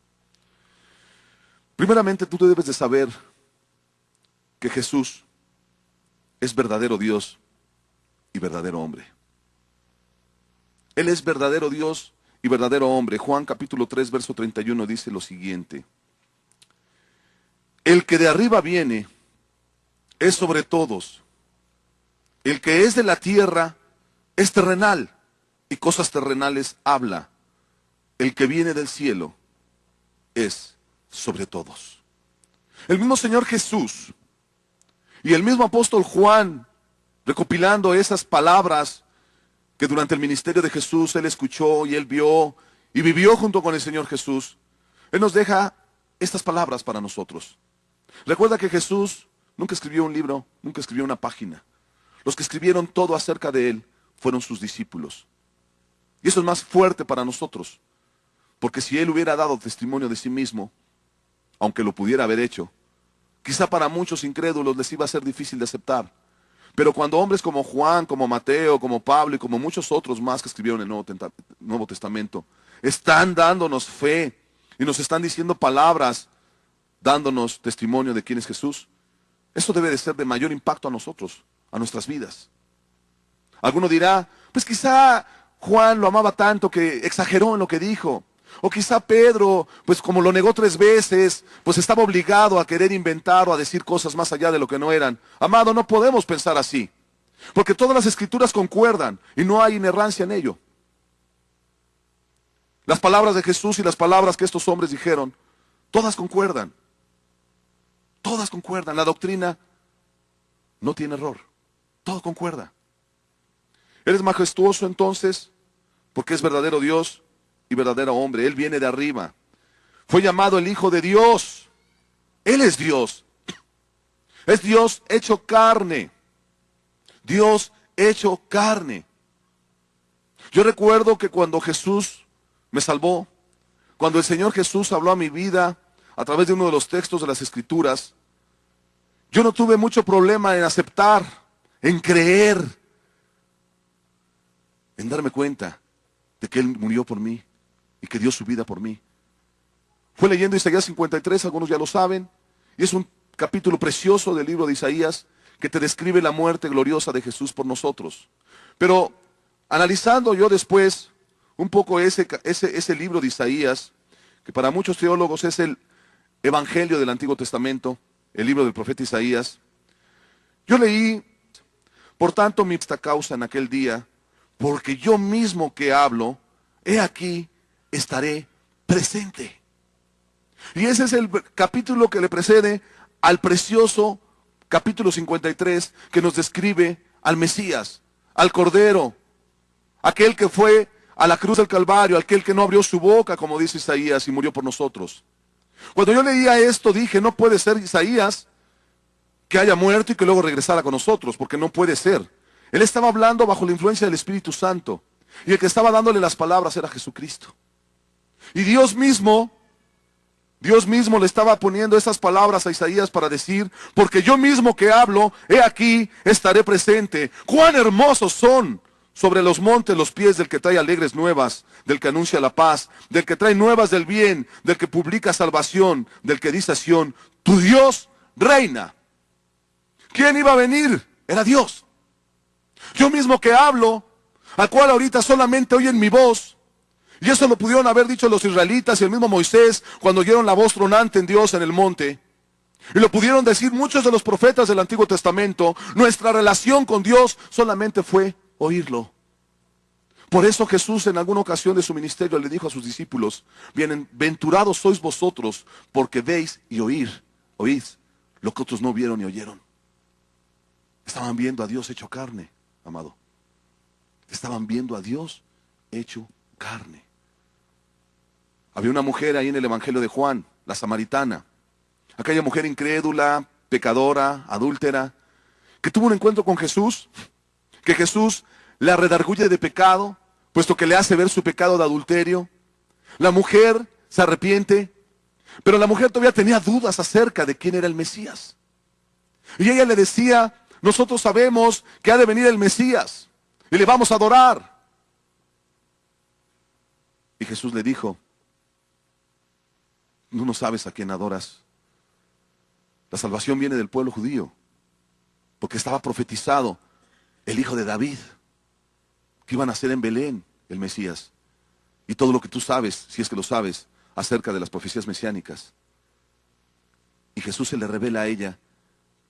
Primeramente, tú debes de saber que Jesús es verdadero Dios y verdadero hombre. Él es verdadero Dios y verdadero hombre. Juan capítulo 3, verso 31 dice lo siguiente: el que de arriba viene es sobre todos. El que es de la tierra es terrenal y cosas terrenales habla. El que viene del cielo es sobre todos. El mismo Señor Jesús y el mismo apóstol Juan, recopilando esas palabras que durante el ministerio de Jesús él escuchó y él vio y vivió junto con el Señor Jesús, él nos deja estas palabras para nosotros. Recuerda que Jesús nunca escribió un libro, nunca escribió una página. Los que escribieron todo acerca de él fueron sus discípulos. Y eso es más fuerte para nosotros, porque si él hubiera dado testimonio de sí mismo, aunque lo pudiera haber hecho, quizá para muchos incrédulos les iba a ser difícil de aceptar. Pero cuando hombres como Juan, como Mateo, como Pablo y como muchos otros más que escribieron el Nuevo Testamento, están dándonos fe y nos están diciendo palabras, dándonos testimonio de quién es Jesús, eso debe de ser de mayor impacto a nosotros, a nuestras vidas. Alguno dirá, pues quizá Juan lo amaba tanto que exageró en lo que dijo. O quizá Pedro, pues como lo negó 3 veces, pues estaba obligado a querer inventar o a decir cosas más allá de lo que no eran. Amado, no podemos pensar así, porque todas las escrituras concuerdan y no hay inerrancia en ello. Las palabras de Jesús y las palabras que estos hombres dijeron, todas concuerdan. Todas concuerdan. La doctrina no tiene error. Todo concuerda. Él es majestuoso entonces, porque es verdadero Dios y verdadero hombre. Él viene de arriba. Fue llamado el Hijo de Dios. Él es Dios. Es Dios hecho carne. Dios hecho carne. Yo recuerdo que cuando Jesús me salvó, cuando el Señor Jesús habló a mi vida a través de uno de los textos de las Escrituras, yo no tuve mucho problema en aceptar, en creer, en darme cuenta de que Él murió por mí y que dio su vida por mí. Fue leyendo Isaías 53, algunos ya lo saben, y es un capítulo precioso del libro de Isaías que te describe la muerte gloriosa de Jesús por nosotros. Pero analizando yo después un poco ese libro de Isaías, que para muchos teólogos es el Evangelio del Antiguo Testamento, el libro del profeta Isaías, yo leí, por tanto mi esta causa en aquel día, porque yo mismo que hablo, he aquí, estaré presente. Y ese es el capítulo que le precede al precioso capítulo 53 que nos describe al Mesías, al Cordero, aquel que fue a la cruz del Calvario, aquel que no abrió su boca, como dice Isaías, y murió por nosotros. Cuando yo leía esto dije, no puede ser Isaías que haya muerto y que luego regresara con nosotros, porque no puede ser. Él estaba hablando bajo la influencia del Espíritu Santo, y el que estaba dándole las palabras era Jesucristo. Y Dios mismo le estaba poniendo esas palabras a Isaías para decir, porque yo mismo que hablo, he aquí, estaré presente. ¡Cuán hermosos son sobre los montes los pies del que trae alegres nuevas, del que anuncia la paz, del que trae nuevas del bien, del que publica salvación, del que dice a Sión, tu Dios reina! ¿Quién iba a venir? Era Dios. Yo mismo que hablo, al cual ahorita solamente oyen mi voz. Y eso lo pudieron haber dicho los israelitas y el mismo Moisés cuando oyeron la voz tronante en Dios en el monte. Y lo pudieron decir muchos de los profetas del Antiguo Testamento. Nuestra relación con Dios solamente fue oírlo. Por eso Jesús en alguna ocasión de su ministerio le dijo a sus discípulos, bienaventurados sois vosotros porque veis y oís lo que otros no vieron ni oyeron. Estaban viendo a Dios hecho carne, amado. Estaban viendo a Dios hecho carne. Había una mujer ahí en el Evangelio de Juan, la samaritana. Aquella mujer incrédula, pecadora, adúltera, que tuvo un encuentro con Jesús, que Jesús la redarguye de pecado, puesto que le hace ver su pecado de adulterio. La mujer se arrepiente, pero la mujer todavía tenía dudas acerca de quién era el Mesías. Y ella le decía, nosotros sabemos que ha de venir el Mesías y le vamos a adorar. Y Jesús le dijo, tú no sabes a quién adoras, La salvación viene del pueblo judío, porque estaba profetizado el hijo de David, que iba a nacer en Belén, el Mesías. Y todo lo que tú sabes, si es que lo sabes, acerca de las profecías mesiánicas. Y Jesús se le revela a ella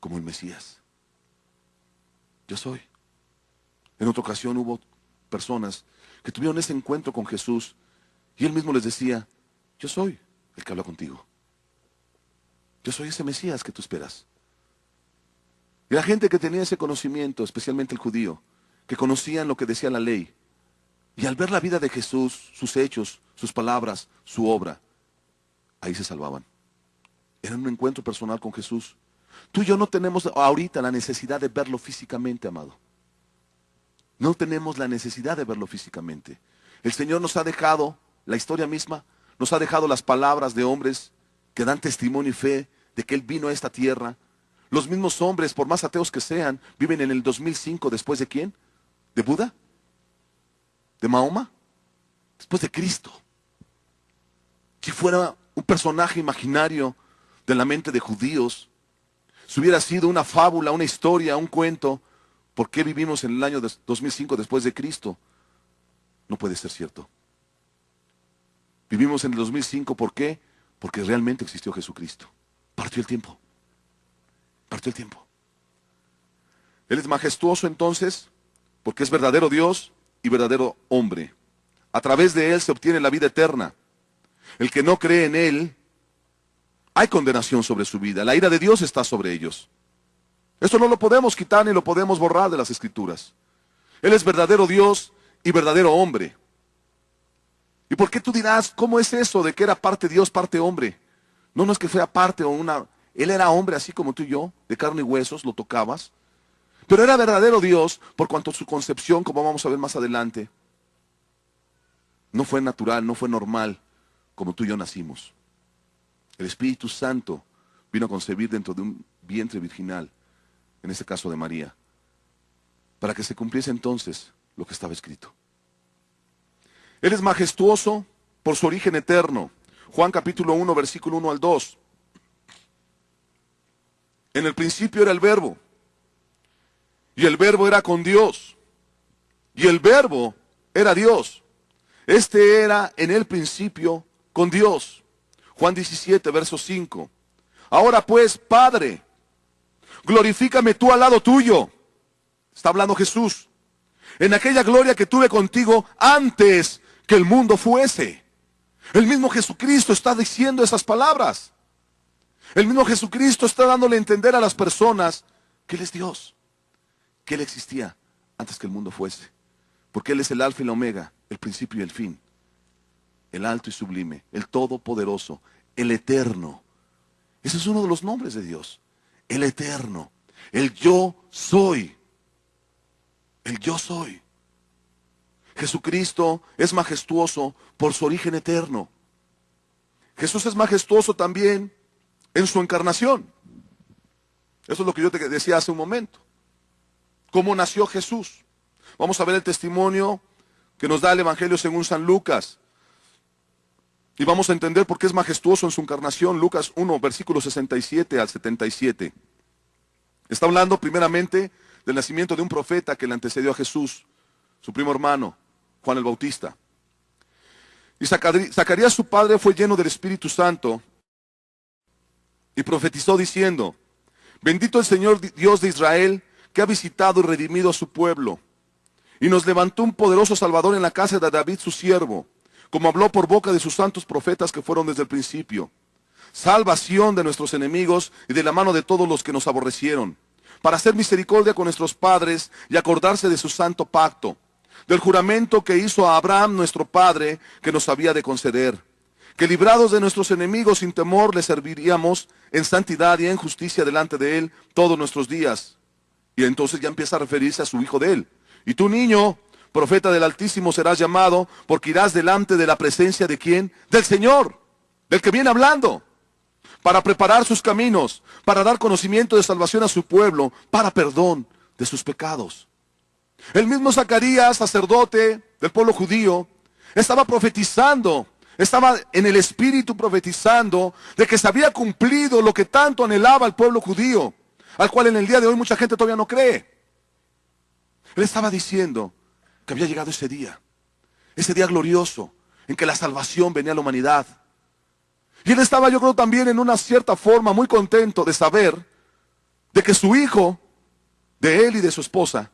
como el Mesías. Yo soy. En otra ocasión hubo personas que tuvieron ese encuentro con Jesús y Él mismo les decía, yo soy el que habla contigo. Yo soy ese Mesías que tú esperas. Y la gente que tenía ese conocimiento, especialmente el judío, que conocían lo que decía la ley, y al ver la vida de Jesús, sus hechos, sus palabras, su obra, ahí se salvaban. Era un encuentro personal con Jesús. Tú y yo no tenemos ahorita la necesidad de verlo físicamente, amado. No tenemos la necesidad de verlo físicamente. El Señor nos ha dejado la historia misma, nos ha dejado las palabras de hombres que dan testimonio y fe de que Él vino a esta tierra. Los mismos hombres, por más ateos que sean, viven en el 2005 después de ¿quién? ¿De Buda? ¿De Mahoma? Después de Cristo. Si fuera un personaje imaginario de la mente de judíos, si hubiera sido una fábula, una historia, un cuento, ¿por qué vivimos en el año 2005 después de Cristo? No puede ser cierto. Vivimos en el 2005, ¿por qué? Porque realmente existió Jesucristo. Partió el tiempo. Partió el tiempo. Él es majestuoso entonces, porque es verdadero Dios y verdadero hombre. A través de Él se obtiene la vida eterna. El que no cree en Él, hay condenación sobre su vida. La ira de Dios está sobre ellos. Esto no lo podemos quitar ni lo podemos borrar de las Escrituras. Él es verdadero Dios y verdadero hombre. ¿Y por qué tú dirás, cómo es eso de que era parte Dios, parte hombre? No, no es que fuera parte o una... Él era hombre así como tú y yo, de carne y huesos, lo tocabas. Pero era verdadero Dios por cuanto su concepción, como vamos a ver más adelante, no fue natural, no fue normal, como tú y yo nacimos. El Espíritu Santo vino a concebir dentro de un vientre virginal, en este caso de María, para que se cumpliese entonces lo que estaba escrito. Él es majestuoso por su origen eterno. Juan capítulo 1, versículo 1 al 2. En el principio era el Verbo, y el Verbo era con Dios, y el Verbo era Dios. Este era en el principio con Dios. Juan 17, verso 5. Ahora pues, Padre, glorifícame tú al lado tuyo. Está hablando Jesús. En aquella gloria que tuve contigo antes que el mundo fuese. El mismo Jesucristo está diciendo esas palabras. El mismo Jesucristo está dándole a entender a las personas que Él es Dios, que Él existía antes que el mundo fuese. Porque Él es el alfa y la omega, el principio y el fin. El alto y sublime, el todopoderoso, el eterno. Ese es uno de los nombres de Dios. El eterno, el yo soy. El yo soy. Jesucristo es majestuoso por su origen eterno. Jesús es majestuoso también en su encarnación. Eso es lo que yo te decía hace un momento. ¿Cómo nació Jesús? Vamos a ver el testimonio que nos da el Evangelio según San Lucas. Y vamos a entender por qué es majestuoso en su encarnación. Lucas 1, versículos 67 al 77. Está hablando primeramente del nacimiento de un profeta que le antecedió a Jesús, su primo hermano, Juan el Bautista. Y Zacarías su padre fue lleno del Espíritu Santo y profetizó diciendo: bendito el Señor Dios de Israel, que ha visitado y redimido a su pueblo, y nos levantó un poderoso Salvador en la casa de David su siervo, como habló por boca de sus santos profetas que fueron desde el principio. Salvación de nuestros enemigos y de la mano de todos los que nos aborrecieron, para hacer misericordia con nuestros padres y acordarse de su santo pacto, del juramento que hizo a Abraham nuestro padre, que nos había de conceder, que librados de nuestros enemigos sin temor le serviríamos en santidad y en justicia delante de él todos nuestros días. Y entonces ya empieza a referirse a su hijo de él. Y tú, niño, profeta del Altísimo serás llamado, porque irás delante de la presencia de ¿quién? Del Señor, del que viene hablando, para preparar sus caminos, para dar conocimiento de salvación a su pueblo, para perdón de sus pecados. El mismo Zacarías, sacerdote del pueblo judío, estaba profetizando estaba en el Espíritu profetizando de que se había cumplido lo que tanto anhelaba el pueblo judío, al cual en el día de hoy mucha gente todavía no cree. Él estaba diciendo que había llegado ese día glorioso, en que la salvación venía a la humanidad. Y él estaba, yo creo, también en una cierta forma muy contento de saber de que su hijo, de él y de su esposa,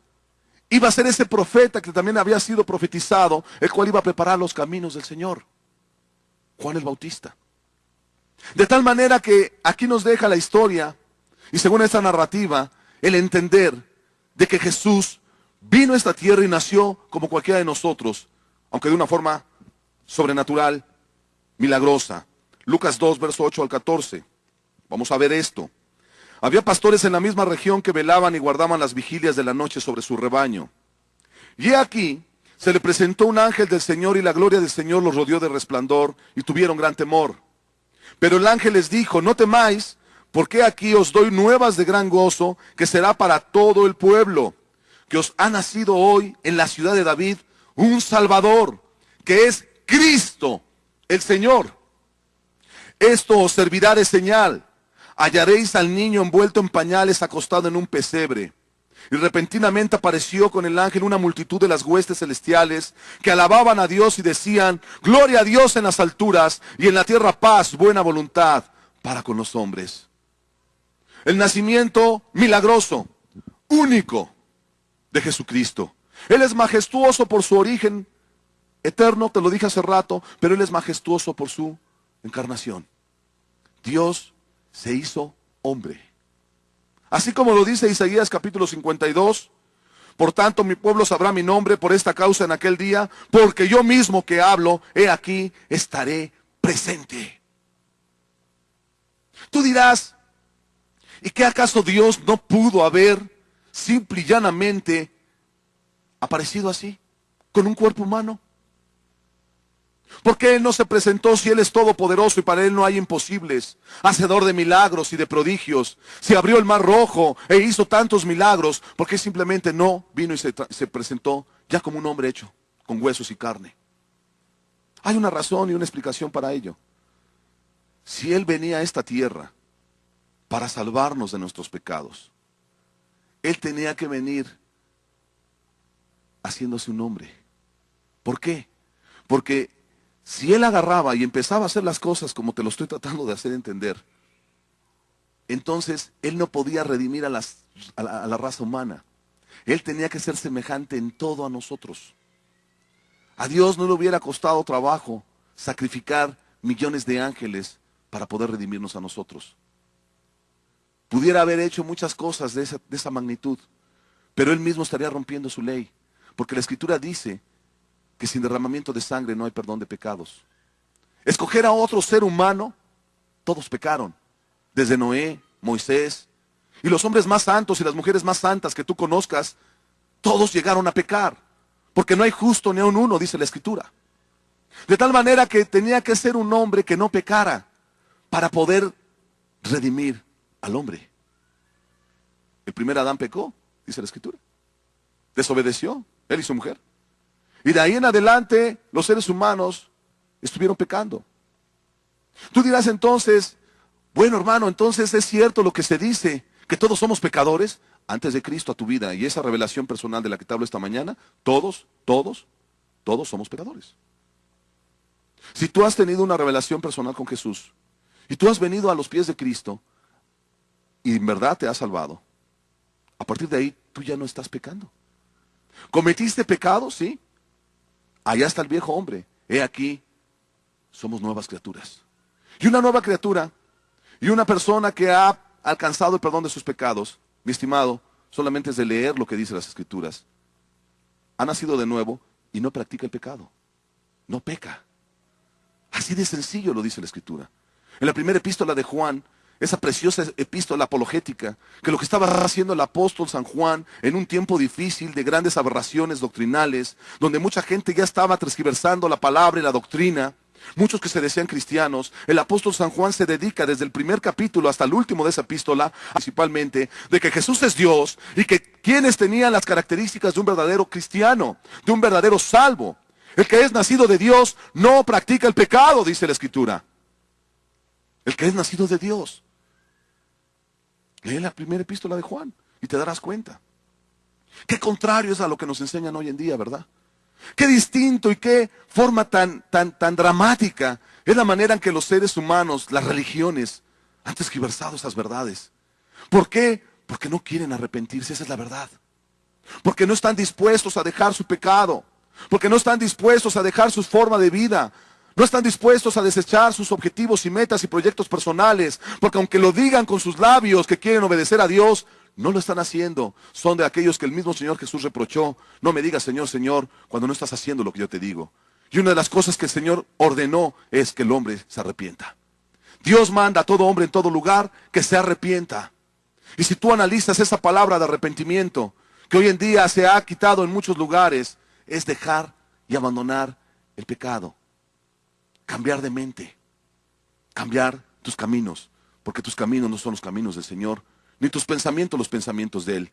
iba a ser ese profeta que también había sido profetizado, el cual iba a preparar los caminos del Señor, Juan el Bautista. De tal manera que aquí nos deja la historia, y según esta narrativa, el entender de que Jesús vino a esta tierra y nació como cualquiera de nosotros, aunque de una forma sobrenatural, milagrosa. Lucas 2, verso 8 al 14. Vamos a ver esto. Había pastores en la misma región que velaban y guardaban las vigilias de la noche sobre su rebaño. Y he aquí, se le presentó un ángel del Señor y la gloria del Señor los rodeó de resplandor y tuvieron gran temor. Pero el ángel les dijo, no temáis, porque aquí os doy nuevas de gran gozo, que será para todo el pueblo, que os ha nacido hoy en la ciudad de David un Salvador, que es Cristo el Señor. Esto os servirá de señal. Hallaréis al niño envuelto en pañales acostado en un pesebre. Y repentinamente apareció con el ángel una multitud de las huestes celestiales que alababan a Dios y decían, gloria a Dios en las alturas y en la tierra paz, buena voluntad para con los hombres. El nacimiento milagroso, único de Jesucristo. Él es majestuoso por su origen eterno, te lo dije hace rato, pero Él es majestuoso por su encarnación. Dios se hizo hombre. Así como lo dice Isaías capítulo 52, por tanto mi pueblo sabrá mi nombre por esta causa en aquel día, porque yo mismo que hablo, he aquí, estaré presente. Tú dirás, ¿y qué acaso Dios no pudo haber simple y llanamente aparecido así, con un cuerpo humano? ¿Por qué Él no se presentó si Él es todopoderoso y para Él no hay imposibles? Hacedor de milagros y de prodigios. Si abrió el mar rojo e hizo tantos milagros, ¿por qué simplemente no vino y se presentó ya como un hombre hecho, con huesos y carne? Hay una razón y una explicación para ello. Si Él venía a esta tierra para salvarnos de nuestros pecados, Él tenía que venir haciéndose un hombre. ¿Por qué? Porque si Él agarraba y empezaba a hacer las cosas como te lo estoy tratando de hacer entender, entonces Él no podía redimir a la raza humana. Él tenía que ser semejante en todo a nosotros. A Dios no le hubiera costado trabajo sacrificar millones de ángeles para poder redimirnos a nosotros. Pudiera haber hecho muchas cosas de esa magnitud, pero Él mismo estaría rompiendo su ley, porque la Escritura dice que sin derramamiento de sangre no hay perdón de pecados. Escoger a otro ser humano, todos pecaron, desde Noé, Moisés, y los hombres más santos y las mujeres más santas que tú conozcas, todos llegaron a pecar, porque no hay justo ni aun uno, dice la Escritura. De tal manera que tenía que ser un hombre que no pecara para poder redimir al hombre. El primer Adán pecó, dice la Escritura. Desobedeció, él y su mujer. Y de ahí en adelante los seres humanos estuvieron pecando. Tú dirás entonces, bueno hermano, entonces es cierto lo que se dice, que todos somos pecadores. Antes de Cristo a tu vida y esa revelación personal de la que te hablo esta mañana, todos somos pecadores. Si tú has tenido una revelación personal con Jesús y tú has venido a los pies de Cristo y en verdad te has salvado, a partir de ahí tú ya no estás pecando. ¿Cometiste pecado? Sí. Allá está el viejo hombre. He aquí, somos nuevas criaturas. Y una nueva criatura y una persona que ha alcanzado el perdón de sus pecados, mi estimado, solamente es de leer lo que dice las Escrituras. Ha nacido de nuevo y no practica el pecado. No peca. Así de sencillo lo dice la Escritura. En la primera epístola de Juan, esa preciosa epístola apologética, que lo que estaba haciendo el apóstol San Juan en un tiempo difícil de grandes aberraciones doctrinales, donde mucha gente ya estaba transgiversando la palabra y la doctrina, muchos que se decían cristianos, el apóstol San Juan se dedica desde el primer capítulo hasta el último de esa epístola, principalmente, de que Jesús es Dios y que quienes tenían las características de un verdadero cristiano, de un verdadero salvo. El que es nacido de Dios no practica el pecado, dice la Escritura. El que es nacido de Dios. Lee la primera epístola de Juan y te darás cuenta. Qué contrario es a lo que nos enseñan hoy en día, ¿verdad? Qué distinto y qué forma tan dramática es la manera en que los seres humanos, las religiones, han tergiversado esas verdades. ¿Por qué? Porque no quieren arrepentirse, esa es la verdad. Porque no están dispuestos a dejar su pecado. Porque no están dispuestos a dejar su forma de vida. No están dispuestos a desechar sus objetivos y metas y proyectos personales. Porque aunque lo digan con sus labios que quieren obedecer a Dios, no lo están haciendo. Son de aquellos que el mismo Señor Jesús reprochó. No me digas Señor, Señor, cuando no estás haciendo lo que yo te digo. Y una de las cosas que el Señor ordenó es que el hombre se arrepienta. Dios manda a todo hombre en todo lugar que se arrepienta. Y si tú analizas esa palabra de arrepentimiento, que hoy en día se ha quitado en muchos lugares, es dejar y abandonar el pecado. Cambiar de mente. Cambiar tus caminos. Porque tus caminos no son los caminos del Señor, ni tus pensamientos los pensamientos de Él.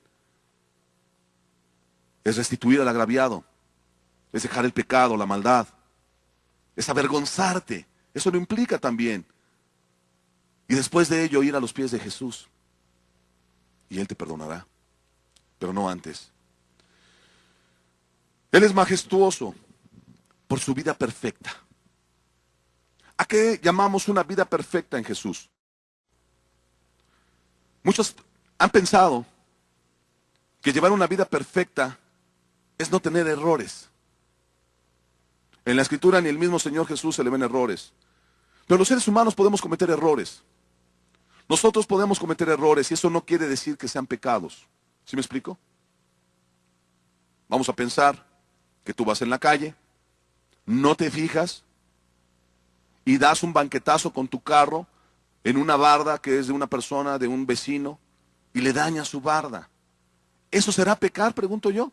Es restituir al agraviado. Es dejar el pecado, la maldad. Es avergonzarte. Eso lo implica también. Y después de ello ir a los pies de Jesús. Y Él te perdonará. Pero no antes. Él es majestuoso por su vida perfecta. ¿A qué llamamos una vida perfecta en Jesús? Muchos han pensado que llevar una vida perfecta es no tener errores. En la Escritura ni el mismo Señor Jesús se le ven errores. Pero los seres humanos podemos cometer errores. Nosotros podemos cometer errores y eso no quiere decir que sean pecados. ¿Sí me explico? Vamos a pensar que tú vas en la calle, no te fijas y das un banquetazo con tu carro en una barda que es de una persona, de un vecino, y le dañas su barda. ¿Eso será pecar? Pregunto yo.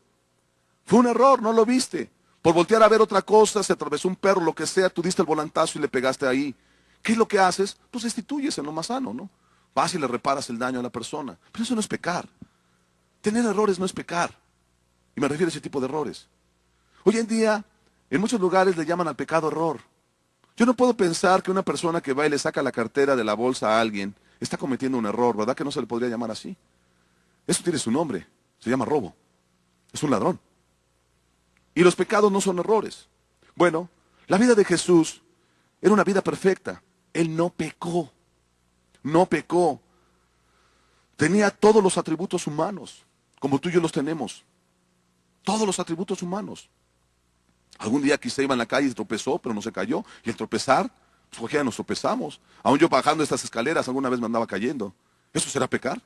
Fue un error, no lo viste. Por voltear a ver otra cosa, se atravesó un perro, lo que sea, tú diste el volantazo y le pegaste ahí. ¿Qué es lo que haces? Pues restituyes en lo más sano, ¿no? Vas y le reparas el daño a la persona. Pero eso no es pecar. Tener errores no es pecar. Y me refiero a ese tipo de errores. Hoy en día, en muchos lugares le llaman al pecado error. Yo no puedo pensar que una persona que va y le saca la cartera de la bolsa a alguien está cometiendo un error, ¿verdad? Que no se le podría llamar así. Eso tiene su nombre, se llama robo. Es un ladrón. Y los pecados no son errores. Bueno, la vida de Jesús era una vida perfecta. Él no pecó. No pecó. Tenía todos los atributos humanos, como tú y yo los tenemos. Todos los atributos humanos. Algún día quizá iba en la calle y tropezó, pero no se cayó. Y el tropezar, pues cualquiera nos tropezamos. Aún yo bajando estas escaleras alguna vez me andaba cayendo. ¿Eso será pecar?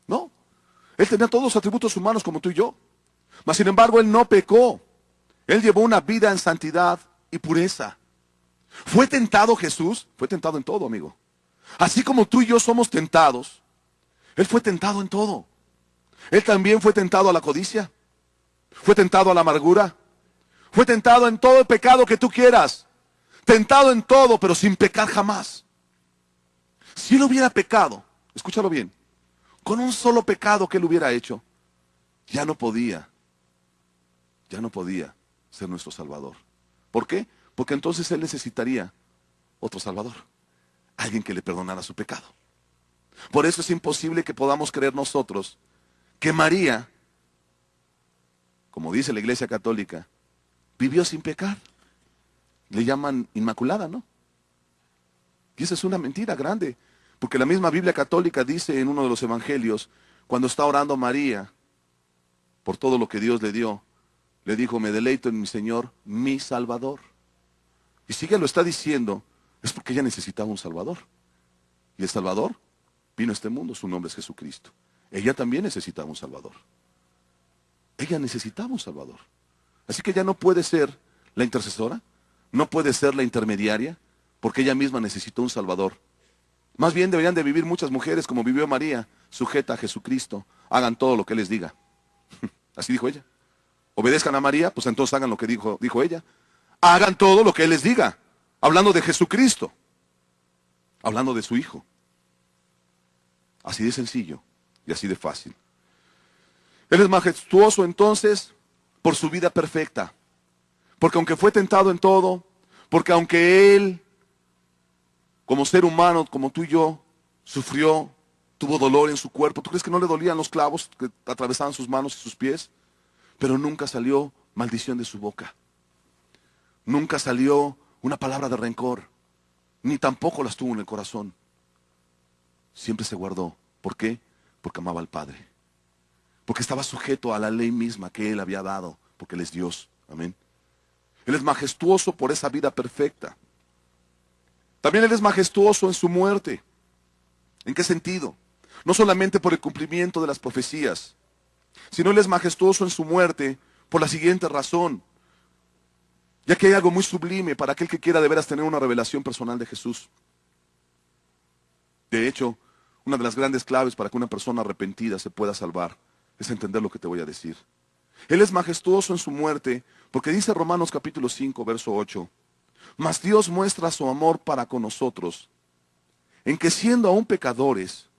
No. Él tenía todos los atributos humanos como tú y yo. Mas sin embargo, Él no pecó. Él llevó una vida en santidad y pureza. ¿Fue tentado Jesús? Fue tentado en todo, amigo. Así como tú y yo somos tentados, Él fue tentado en todo. Él también fue tentado a la codicia. Fue tentado a la amargura. Fue tentado en todo el pecado que tú quieras. Tentado en todo, pero sin pecar jamás. Si Él hubiera pecado, escúchalo bien, con un solo pecado que Él hubiera hecho, ya no podía ser nuestro Salvador. ¿Por qué? Porque entonces Él necesitaría otro Salvador. Alguien que le perdonara su pecado. Por eso es imposible que podamos creer nosotros que María, como dice la Iglesia Católica, vivió sin pecar. Le llaman inmaculada, ¿no? Y esa es una mentira grande. Porque la misma Biblia Católica dice en uno de los evangelios, cuando está orando María por todo lo que Dios le dio, le dijo, me deleito en mi Señor, mi Salvador. Y si ella lo está diciendo, es porque ella necesitaba un Salvador. Y el Salvador vino a este mundo, su nombre es Jesucristo. Ella también necesitaba un Salvador. Ella necesitaba un Salvador. Así que ella no puede ser la intercesora, no puede ser la intermediaria, porque ella misma necesitó un Salvador. Más bien deberían de vivir muchas mujeres como vivió María, sujeta a Jesucristo. Hagan todo lo que Él les diga. Así dijo ella. Obedezcan a María, pues entonces hagan lo que dijo ella. Hagan todo lo que Él les diga. Hablando de Jesucristo. Hablando de su Hijo. Así de sencillo y así de fácil. Él es majestuoso entonces por su vida perfecta. Porque aunque fue tentado en todo, porque aunque Él, como ser humano, como tú y yo, sufrió, tuvo dolor en su cuerpo, ¿tú crees que no le dolían los clavos que atravesaban sus manos y sus pies? Pero nunca salió maldición de su boca. Nunca salió una palabra de rencor, ni tampoco las tuvo en el corazón. Siempre se guardó. ¿Por qué? Porque amaba al Padre. Porque estaba sujeto a la ley misma que Él había dado, porque Él es Dios. Amén. Él es majestuoso por esa vida perfecta. También Él es majestuoso en su muerte. ¿En qué sentido? No solamente por el cumplimiento de las profecías, sino Él es majestuoso en su muerte por la siguiente razón. Ya que hay algo muy sublime para aquel que quiera de veras tener una revelación personal de Jesús. De hecho, una de las grandes claves para que una persona arrepentida se pueda salvar es entender lo que te voy a decir. Él es majestuoso en su muerte porque dice Romanos capítulo 5, verso 8, mas Dios muestra su amor para con nosotros, en que siendo aún pecadores,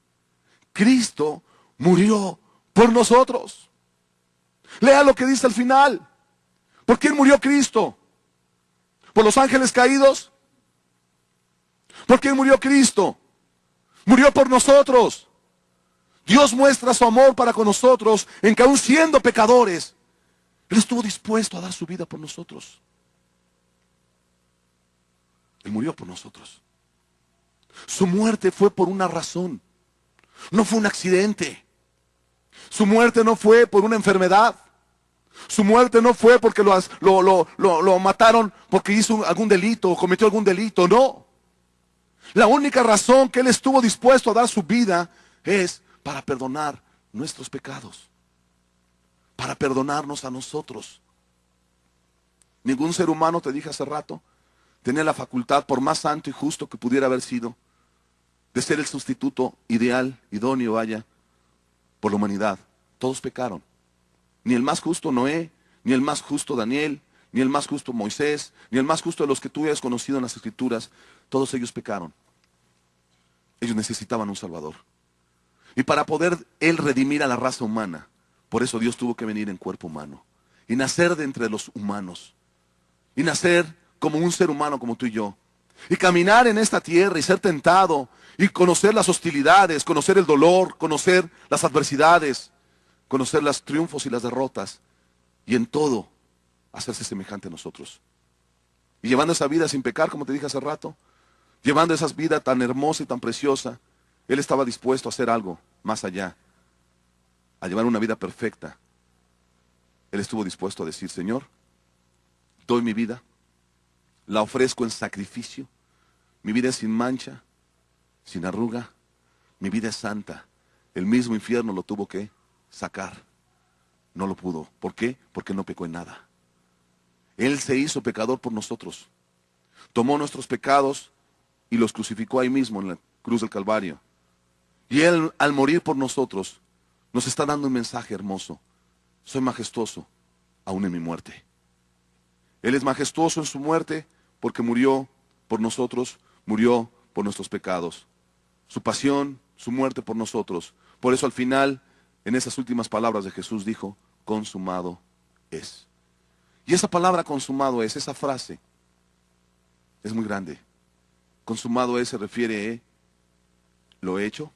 Cristo murió por nosotros. Lea lo que dice al final. ¿Por quién murió Cristo? ¿Por los ángeles caídos? ¿Por quién murió Cristo? Murió por nosotros. Dios muestra su amor para con nosotros en que aún siendo pecadores, Él estuvo dispuesto a dar su vida por nosotros. Él murió por nosotros. Su muerte fue por una razón. No fue un accidente. Su muerte no fue por una enfermedad. Su muerte no fue porque lo mataron porque hizo algún delito o cometió algún delito. No. La única razón que Él estuvo dispuesto a dar su vida es para perdonar nuestros pecados. Para perdonarnos a nosotros. Ningún ser humano, te dije hace rato, tenía la facultad, por más santo y justo que pudiera haber sido, de ser el sustituto ideal, idóneo, vaya, por la humanidad. Todos pecaron. Ni el más justo Noé, ni el más justo Daniel, ni el más justo Moisés, ni el más justo de los que tú hayas conocido en las Escrituras. Todos ellos pecaron. Ellos necesitaban un Salvador. Y para poder Él redimir a la raza humana, por eso Dios tuvo que venir en cuerpo humano. Y nacer de entre los humanos. Y nacer como un ser humano como tú y yo. Y caminar en esta tierra y ser tentado. Y conocer las hostilidades, conocer el dolor, conocer las adversidades. Conocer los triunfos y las derrotas. Y en todo, hacerse semejante a nosotros. Y llevando esa vida sin pecar, como te dije hace rato. Llevando esa vida tan hermosa y tan preciosa. Él estaba dispuesto a hacer algo más allá. A llevar una vida perfecta. Él estuvo dispuesto a decir, Señor, doy mi vida. La ofrezco en sacrificio. Mi vida es sin mancha, sin arruga. Mi vida es santa. El mismo infierno lo tuvo que sacar. No lo pudo. ¿Por qué? Porque no pecó en nada. Él se hizo pecador por nosotros. Tomó nuestros pecados y los crucificó ahí mismo en la cruz del Calvario. Y Él, al morir por nosotros, nos está dando un mensaje hermoso. Soy majestuoso, aún en mi muerte. Él es majestuoso en su muerte porque murió por nosotros, murió por nuestros pecados. Su pasión, su muerte por nosotros. Por eso al final, en esas últimas palabras de Jesús dijo, consumado es. Y esa palabra consumado es, esa frase, es muy grande. Consumado es se refiere a, lo he hecho,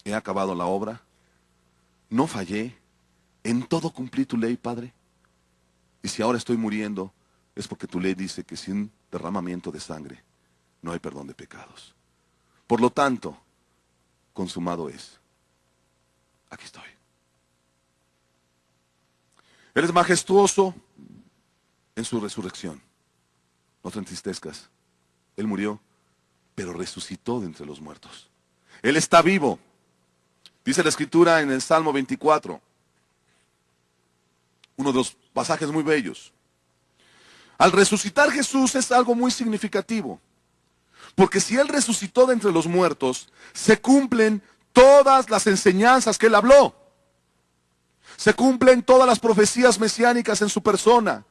he acabado la obra, no fallé, en todo cumplí tu ley, Padre. Y si ahora estoy muriendo, es porque tu ley dice que sin derramamiento de sangre no hay perdón de pecados. Por lo tanto, consumado es. Aquí estoy. Él es majestuoso en su resurrección. No te entristezcas. Él murió, pero resucitó de entre los muertos. Él está vivo. Dice la Escritura en el Salmo 24. Uno de los pasajes muy bellos. Al resucitar Jesús es algo muy significativo. Porque si Él resucitó de entre los muertos, se cumplen todas las enseñanzas que Él habló. Se cumplen todas las profecías mesiánicas en su persona.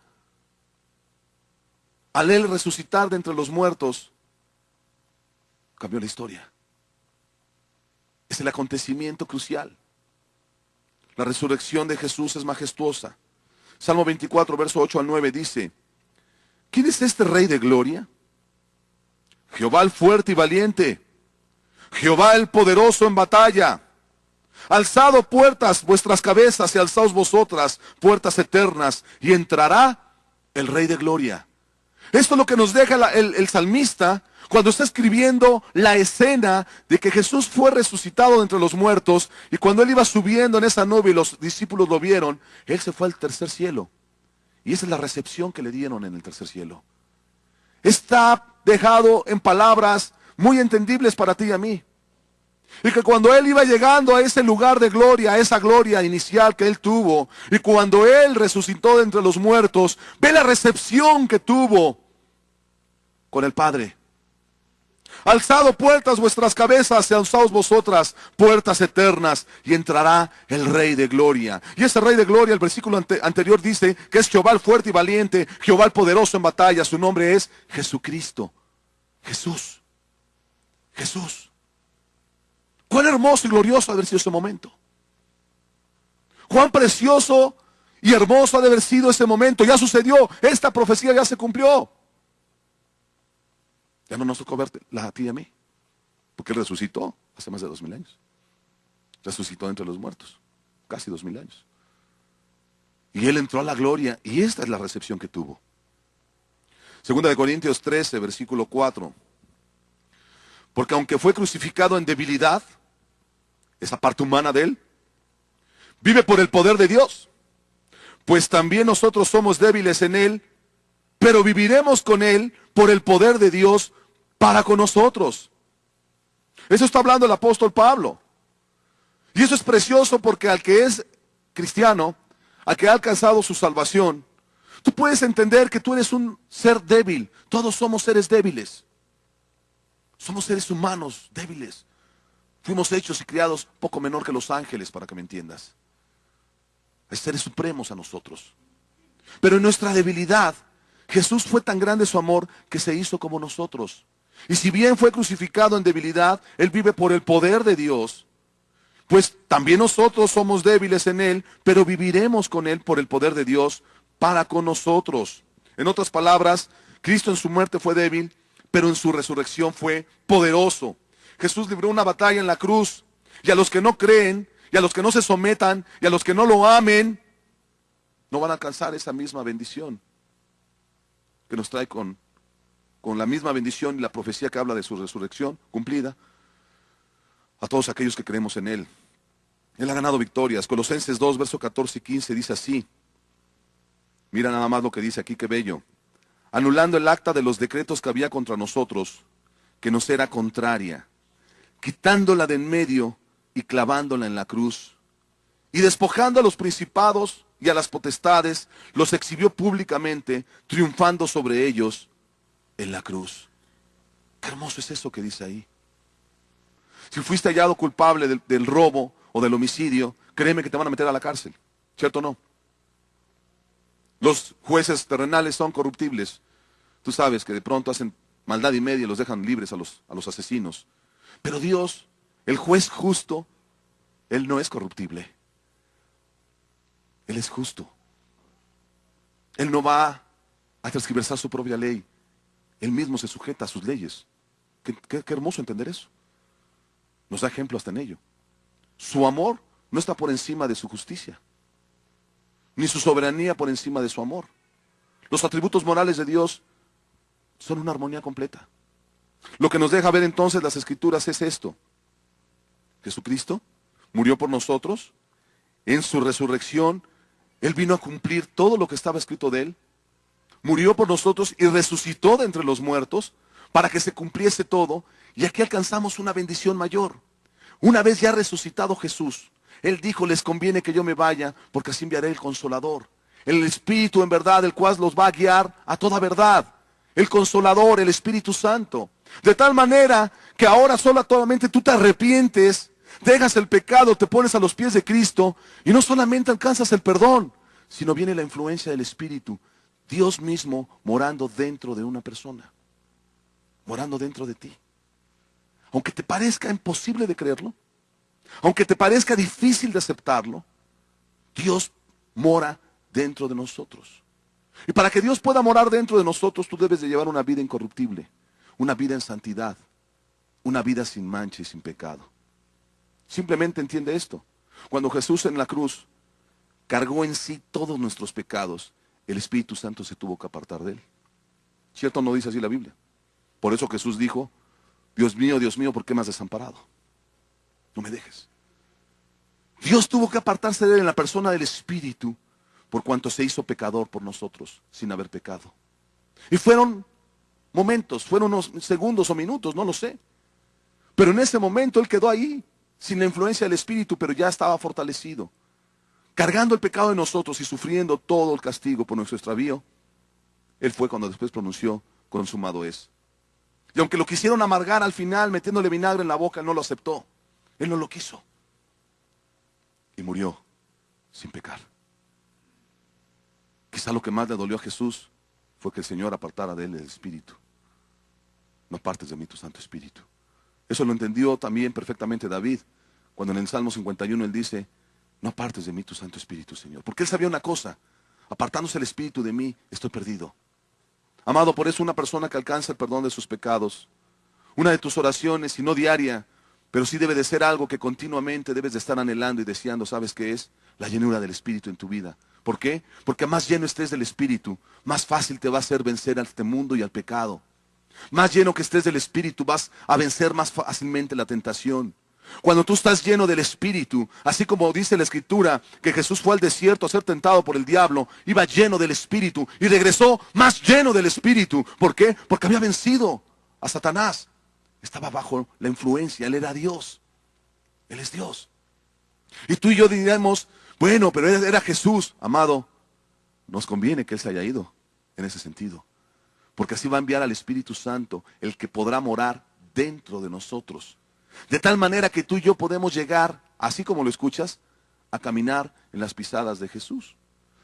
Al Él resucitar de entre los muertos, cambió la historia. Es el acontecimiento crucial. La resurrección de Jesús es majestuosa. Salmo 24, verso 8 al 9 dice: ¿quién es este Rey de gloria? Jehová el fuerte y valiente, Jehová el poderoso en batalla. Alzado puertas vuestras cabezas y alzaos vosotras puertas eternas, y entrará el Rey de gloria. Esto es lo que nos deja el salmista cuando está escribiendo la escena de que Jesús fue resucitado de entre los muertos, y cuando él iba subiendo en esa nube y los discípulos lo vieron, él se fue al tercer cielo. Y esa es la recepción que le dieron en el tercer cielo. Está dejado en palabras muy entendibles para ti y a mí. Y que cuando él iba llegando a ese lugar de gloria, a esa gloria inicial que él tuvo, y cuando él resucitó de entre los muertos, ve la recepción que tuvo con el Padre. Alzado puertas vuestras cabezas y alzaos vosotras puertas eternas, y entrará el Rey de gloria. Y ese Rey de gloria, el versículo anterior dice que es Jehová el fuerte y valiente, Jehová el poderoso en batalla. Su nombre es Jesucristo. Jesús. Jesús. Cuán hermoso y glorioso ha de haber sido ese momento. Cuán precioso y hermoso ha de haber sido ese momento. Ya sucedió, esta profecía ya se cumplió. Ya no nos tocó verla a ti y a mí, porque él resucitó hace más de 2000 años. Resucitó entre los muertos, casi 2000 años. Y él entró a la gloria, y esta es la recepción que tuvo. Segunda de Corintios 13, versículo 4. Porque aunque fue crucificado en debilidad, esa parte humana de él, vive por el poder de Dios. Pues también nosotros somos débiles en él, pero viviremos con él por el poder de Dios para con nosotros. Eso está hablando el apóstol Pablo. Y eso es precioso porque al que es cristiano, al que ha alcanzado su salvación, tú puedes entender que tú eres un ser débil. Todos somos seres débiles. Somos seres humanos débiles. Fuimos hechos y criados poco menor que los ángeles, para que me entiendas. Hay seres supremos a nosotros. Pero en nuestra debilidad, Jesús fue tan grande su amor que se hizo como nosotros. Y si bien fue crucificado en debilidad, Él vive por el poder de Dios. Pues también nosotros somos débiles en Él, pero viviremos con Él por el poder de Dios para con nosotros. En otras palabras, Cristo en su muerte fue débil, pero en su resurrección fue poderoso. Jesús libró una batalla en la cruz, y a los que no creen, y a los que no se sometan, y a los que no lo amen, no van a alcanzar esa misma bendición que nos trae con la misma bendición y la profecía que habla de su resurrección cumplida a todos aquellos que creemos en Él. Él ha ganado victorias. Colosenses 2, versos 14 y 15 dice así. Mira nada más lo que dice aquí, qué bello. Anulando el acta de los decretos que había contra nosotros, que nos era contraria, quitándola de en medio y clavándola en la cruz, y despojando a los principados y a las potestades, los exhibió públicamente, triunfando sobre ellos en la cruz. Qué hermoso es eso que dice ahí. Si fuiste hallado culpable del robo o del homicidio, créeme que te van a meter a la cárcel, ¿cierto o no? Los jueces terrenales son corruptibles. Tú sabes que de pronto hacen maldad y media y los dejan libres a los asesinos. Pero Dios, el juez justo, Él no es corruptible. Él es justo. Él no va a transgiversar su propia ley. Él mismo se sujeta a sus leyes. Qué hermoso entender eso. Nos da ejemplo hasta en ello. Su amor no está por encima de su justicia, ni su soberanía por encima de su amor. Los atributos morales de Dios son una armonía completa. Lo que nos deja ver entonces las Escrituras es esto. Jesucristo murió por nosotros. En su resurrección, Él vino a cumplir todo lo que estaba escrito de Él. Murió por nosotros y resucitó de entre los muertos para que se cumpliese todo. Y aquí alcanzamos una bendición mayor. Una vez ya resucitado Jesús, Él dijo, les conviene que yo me vaya, porque así enviaré el Consolador. El Espíritu en verdad, el cual los va a guiar a toda verdad. El Consolador, el Espíritu Santo. De tal manera que ahora solamente tú te arrepientes, dejas el pecado, te pones a los pies de Cristo, y no solamente alcanzas el perdón, sino viene la influencia del Espíritu. Dios mismo morando dentro de una persona. Morando dentro de ti. Aunque te parezca imposible de creerlo, aunque te parezca difícil de aceptarlo, Dios mora dentro de nosotros. Y para que Dios pueda morar dentro de nosotros, tú debes de llevar una vida incorruptible, una vida en santidad, una vida sin mancha y sin pecado. Simplemente entiende esto. Cuando Jesús en la cruz cargó en sí todos nuestros pecados, el Espíritu Santo se tuvo que apartar de él. ¿Cierto? No dice así la Biblia. Por eso Jesús dijo, Dios mío, ¿por qué me has desamparado? No me dejes. Dios tuvo que apartarse de él en la persona del Espíritu, por cuanto se hizo pecador por nosotros, sin haber pecado. Y fueron momentos, fueron unos segundos o minutos, no lo sé. Pero en ese momento él quedó ahí, sin la influencia del Espíritu, pero ya estaba fortalecido, cargando el pecado de nosotros y sufriendo todo el castigo por nuestro extravío. Él fue cuando después pronunció, consumado es. Y aunque lo quisieron amargar al final, metiéndole vinagre en la boca, él no lo aceptó. Él no lo quiso. Y murió sin pecar. Quizá lo que más le dolió a Jesús fue que el Señor apartara de él el Espíritu. No apartes de mí tu Santo Espíritu. Eso lo entendió también perfectamente David, cuando en el Salmo 51 él dice, no apartes de mí tu Santo Espíritu, Señor. Porque él sabía una cosa, apartándose el Espíritu de mí, estoy perdido. Amado, por eso una persona que alcanza el perdón de sus pecados, una de tus oraciones, y no diaria, pero sí debe de ser algo que continuamente debes de estar anhelando y deseando, ¿sabes qué es? La llenura del Espíritu en tu vida. ¿Por qué? Porque más lleno estés del Espíritu, más fácil te va a hacer vencer a este mundo y al pecado. Más lleno que estés del Espíritu, vas a vencer más fácilmente la tentación. Cuando tú estás lleno del Espíritu, así como dice la Escritura, que Jesús fue al desierto a ser tentado por el diablo, iba lleno del Espíritu y regresó más lleno del Espíritu. ¿Por qué? Porque había vencido a Satanás. Estaba bajo la influencia, él era Dios. Él es Dios. Y tú y yo diríamos, bueno, pero era Jesús. Amado, nos conviene que él se haya ido en ese sentido. Porque así va a enviar al Espíritu Santo, el que podrá morar dentro de nosotros. De tal manera que tú y yo podemos llegar, así como lo escuchas, a caminar en las pisadas de Jesús.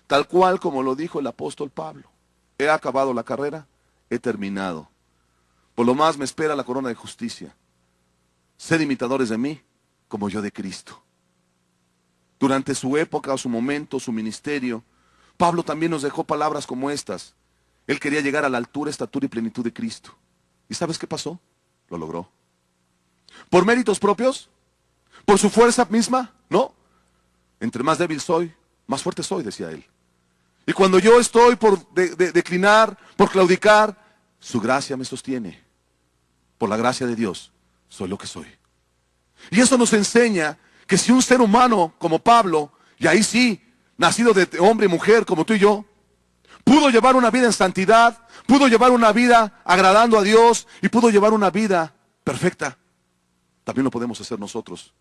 Tal cual como lo dijo el apóstol Pablo. He acabado la carrera, he terminado. Por lo más me espera la corona de justicia. Sed imitadores de mí, como yo de Cristo. Durante su época, su momento, su ministerio, Pablo también nos dejó palabras como estas. Él quería llegar a la altura, estatura y plenitud de Cristo. ¿Y sabes qué pasó? Lo logró. ¿Por méritos propios? ¿Por su fuerza misma? No. Entre más débil soy, más fuerte soy, decía él. Y cuando yo estoy por declinar, por claudicar, su gracia me sostiene. Por la gracia de Dios, soy lo que soy. Y eso nos enseña que si un ser humano como Pablo, y ahí sí, nacido de hombre y mujer como tú y yo, pudo llevar una vida en santidad, pudo llevar una vida agradando a Dios y pudo llevar una vida perfecta, también lo podemos hacer nosotros.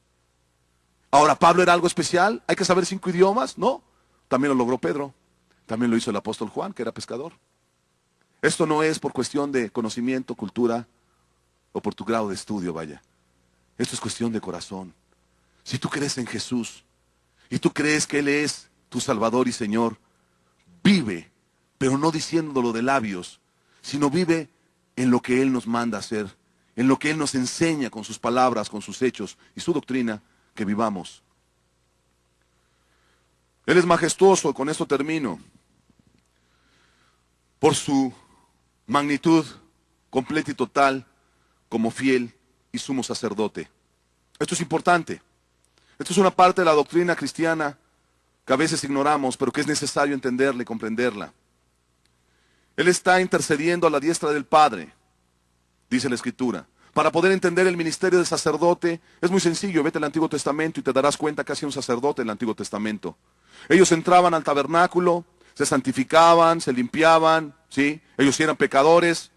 Ahora, ¿Pablo era algo especial? ¿Hay que saber 5 idiomas? No, también lo logró Pedro, también lo hizo el apóstol Juan, que era pescador. Esto no es por cuestión de conocimiento, cultura o por tu grado de estudio, vaya. Esto es cuestión de corazón. Si tú crees en Jesús y tú crees que Él es tu Salvador y Señor, vive, pero no diciéndolo de labios, sino vive en lo que Él nos manda hacer, en lo que Él nos enseña con sus palabras, con sus hechos y su doctrina, que vivamos. Él es majestuoso, con esto termino, por su magnitud completa y total como fiel y sumo sacerdote. Esto es importante. Esto es una parte de la doctrina cristiana que a veces ignoramos, pero que es necesario entenderla y comprenderla. Él está intercediendo a la diestra del Padre, dice la Escritura. Para poder entender el ministerio del sacerdote, es muy sencillo. Vete al Antiguo Testamento y te darás cuenta que hacía un sacerdote en el Antiguo Testamento. Ellos entraban al tabernáculo, se santificaban, se limpiaban, ¿sí? Ellos sí eran pecadores.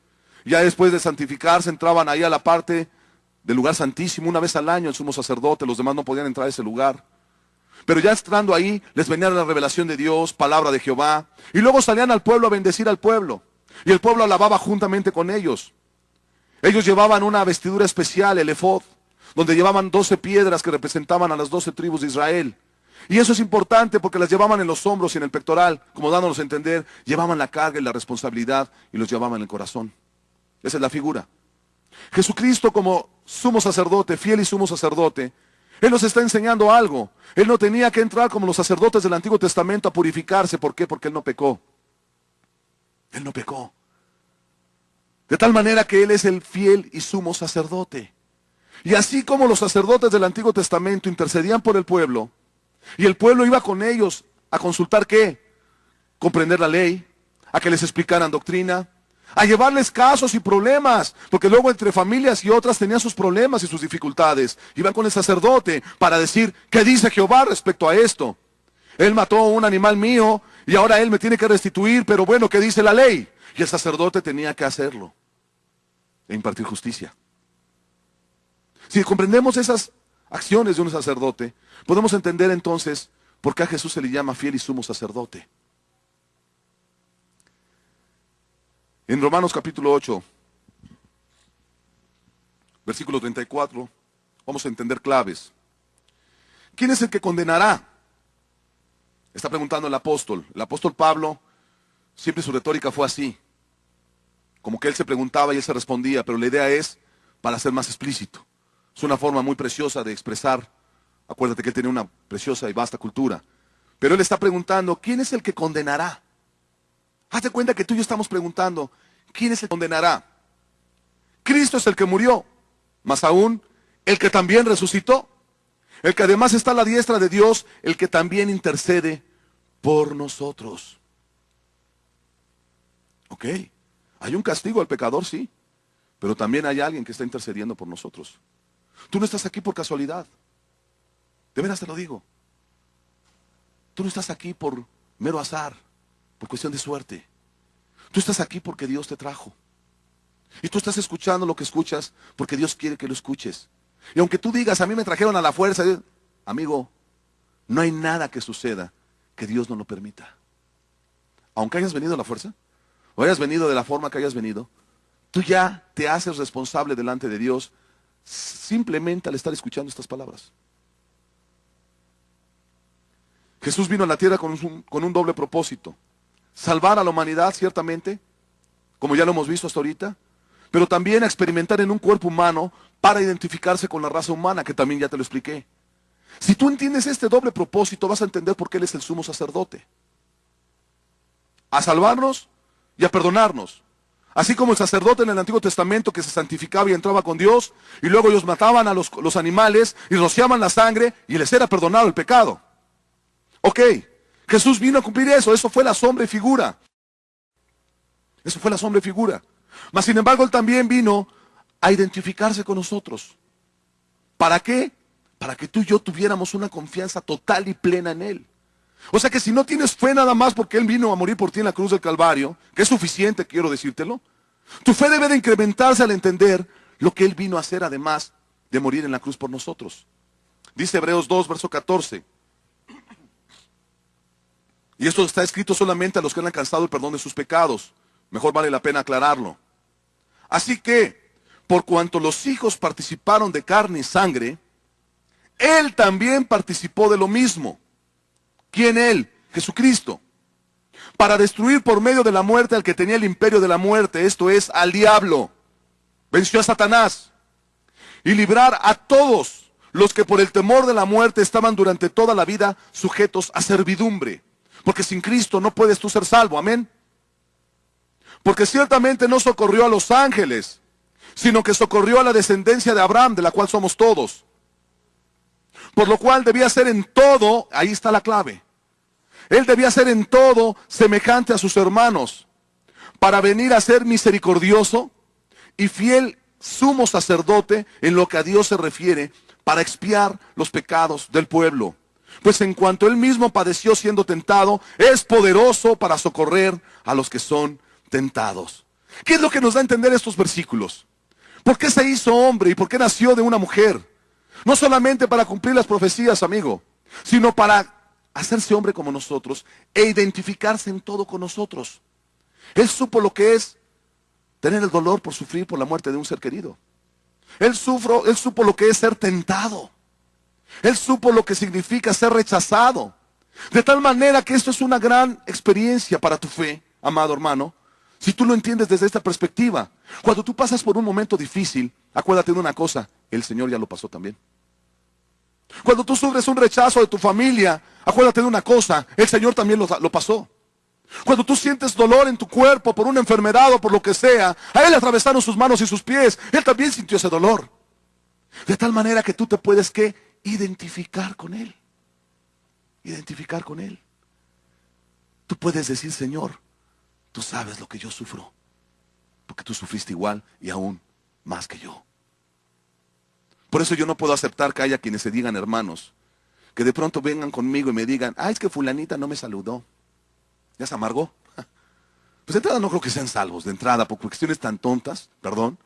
Ya después de santificarse, entraban ahí a la parte del lugar santísimo. Una vez al año el sumo sacerdote, los demás no podían entrar a ese lugar. Pero ya estando ahí, les venía la revelación de Dios, palabra de Jehová. Y luego salían al pueblo a bendecir al pueblo. Y el pueblo alababa juntamente con ellos. Ellos llevaban una vestidura especial, el efod, donde llevaban 12 piedras que representaban a las 12 tribus de Israel. Y eso es importante porque las llevaban en los hombros y en el pectoral, como dándonos a entender, llevaban la carga y la responsabilidad y los llevaban en el corazón. Esa es la figura. Jesucristo como sumo sacerdote, fiel y sumo sacerdote, Él nos está enseñando algo. Él no tenía que entrar como los sacerdotes del Antiguo Testamento a purificarse. ¿Por qué? Porque Él no pecó. Él no pecó. De tal manera que Él es el fiel y sumo sacerdote. Y así como los sacerdotes del Antiguo Testamento intercedían por el pueblo, y el pueblo iba con ellos a consultar ¿qué? Comprender la ley, a que les explicaran doctrina, a llevarles casos y problemas, porque luego entre familias y otras tenían sus problemas y sus dificultades. Iban con el sacerdote para decir, ¿qué dice Jehová respecto a esto? Él mató un animal mío y ahora él me tiene que restituir, pero bueno, ¿qué dice la ley? Y el sacerdote tenía que hacerlo e impartir justicia. Si comprendemos esas acciones de un sacerdote, podemos entender entonces por qué a Jesús se le llama fiel y sumo sacerdote. En Romanos capítulo 8, versículo 34, vamos a entender claves. ¿Quién es el que condenará? Está preguntando el apóstol. El apóstol Pablo, siempre su retórica fue así. Como que él se preguntaba y él se respondía, pero la idea es para ser más explícito. Es una forma muy preciosa de expresar. Acuérdate que él tenía una preciosa y vasta cultura. Pero él está preguntando, ¿quién es el que condenará? Hazte cuenta que tú y yo estamos preguntando, ¿quién es el que condenará? Cristo es el que murió, más aún, el que también resucitó, el que además está a la diestra de Dios, el que también intercede por nosotros. Ok, hay un castigo al pecador, sí, pero también hay alguien que está intercediendo por nosotros. Tú no estás aquí por casualidad, de veras te lo digo. Tú no estás aquí por mero azar, por cuestión de suerte. Tú estás aquí porque Dios te trajo. Y tú estás escuchando lo que escuchas porque Dios quiere que lo escuches. Y aunque tú digas, a mí me trajeron a la fuerza, amigo, no hay nada que suceda que Dios no lo permita. Aunque hayas venido a la fuerza, o hayas venido de la forma que hayas venido, tú ya te haces responsable delante de Dios simplemente al estar escuchando estas palabras. Jesús vino a la tierra con un doble propósito. Salvar a la humanidad, ciertamente, como ya lo hemos visto hasta ahorita, pero también a experimentar en un cuerpo humano para identificarse con la raza humana, que también ya te lo expliqué. Si tú entiendes este doble propósito, vas a entender por qué Él es el sumo sacerdote. A salvarnos y a perdonarnos. Así como el sacerdote en el Antiguo Testamento que se santificaba y entraba con Dios, y luego ellos mataban a los animales y rociaban la sangre y les era perdonado el pecado. Ok, Jesús vino a cumplir eso fue la sombra y figura. Eso fue la sombra y figura. Mas sin embargo, Él también vino a identificarse con nosotros. ¿Para qué? Para que tú y yo tuviéramos una confianza total y plena en Él. O sea que si no tienes fe nada más porque Él vino a morir por ti en la cruz del Calvario, que es suficiente, quiero decírtelo, tu fe debe de incrementarse al entender lo que Él vino a hacer además de morir en la cruz por nosotros. Dice Hebreos 2, verso 14. Y esto está escrito solamente a los que han alcanzado el perdón de sus pecados. Mejor vale la pena aclararlo. Así que, por cuanto los hijos participaron de carne y sangre, Él también participó de lo mismo. ¿Quién Él? Jesucristo. Para destruir por medio de la muerte al que tenía el imperio de la muerte, esto es, al diablo. Venció a Satanás. Y librar a todos los que por el temor de la muerte estaban durante toda la vida sujetos a servidumbre. Porque sin Cristo no puedes tú ser salvo, amén. Porque ciertamente no socorrió a los ángeles, sino que socorrió a la descendencia de Abraham, de la cual somos todos. Por lo cual debía ser en todo, ahí está la clave. Él debía ser en todo semejante a sus hermanos, para venir a ser misericordioso y fiel sumo sacerdote en lo que a Dios se refiere, para expiar los pecados del pueblo. Pues en cuanto Él mismo padeció siendo tentado, es poderoso para socorrer a los que son tentados. ¿Qué es lo que nos da a entender estos versículos? ¿Por qué se hizo hombre y por qué nació de una mujer? No solamente para cumplir las profecías, amigo, sino para hacerse hombre como nosotros e identificarse en todo con nosotros. Él supo lo que es tener el dolor por sufrir por la muerte de un ser querido. Él supo lo que es ser tentado. Él supo lo que significa ser rechazado. De tal manera que esto es una gran experiencia para tu fe, amado hermano, si tú lo entiendes desde esta perspectiva. Cuando tú pasas por un momento difícil, acuérdate de una cosa, el Señor ya lo pasó también. Cuando tú sufres un rechazo de tu familia, acuérdate de una cosa, el Señor también lo pasó. Cuando tú sientes dolor en tu cuerpo por una enfermedad o por lo que sea, a Él le atravesaron sus manos y sus pies. Él también sintió ese dolor. De tal manera que tú te puedes, ¿qué? Identificar con Él. Identificar con Él. Tú puedes decir, Señor, tú sabes lo que yo sufro, porque tú sufriste igual y aún más que yo. Por eso yo no puedo aceptar que haya quienes se digan hermanos, que de pronto vengan conmigo y me digan, es que fulanita no me saludó. ¿Ya se amargó? Pues de entrada no creo que sean salvos, de entrada, por cuestiones tan tontas, perdón,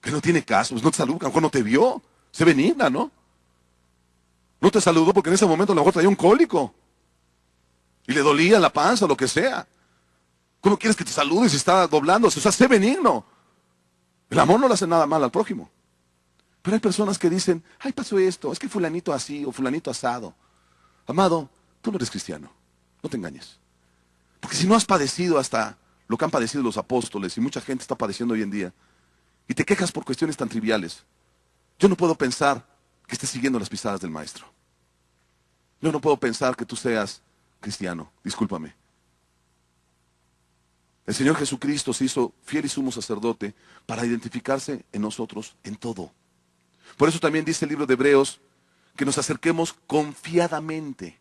que no tiene caso, pues no te saludó, a lo mejor no te vio, sé benigna, ¿no? No te saludó porque en ese momento a lo mejor traía un cólico y le dolía la panza, lo que sea. ¿Cómo quieres que te salude si está doblándose? O sea, sé benigno. El amor no le hace nada mal al prójimo. Pero hay personas que dicen, pasó esto, es que fulanito así o fulanito asado. Amado, tú no eres cristiano, no te engañes. Porque si no has padecido hasta lo que han padecido los apóstoles y mucha gente está padeciendo hoy en día, y te quejas por cuestiones tan triviales, yo no puedo pensar que estés siguiendo las pisadas del maestro. Yo no puedo pensar que tú seas cristiano, discúlpame. El Señor Jesucristo se hizo fiel y sumo sacerdote para identificarse en nosotros en todo. Por eso también dice el libro de Hebreos que nos acerquemos confiadamente.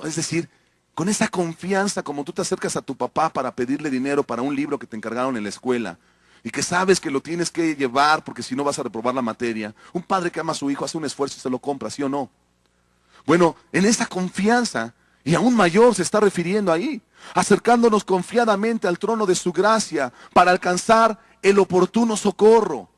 Es decir, con esa confianza como tú te acercas a tu papá para pedirle dinero para un libro que te encargaron en la escuela y que sabes que lo tienes que llevar porque si no vas a reprobar la materia. Un padre que ama a su hijo hace un esfuerzo y se lo compra, ¿sí o no? Bueno, en esa confianza, y aún mayor se está refiriendo ahí, acercándonos confiadamente al trono de su gracia para alcanzar el oportuno socorro.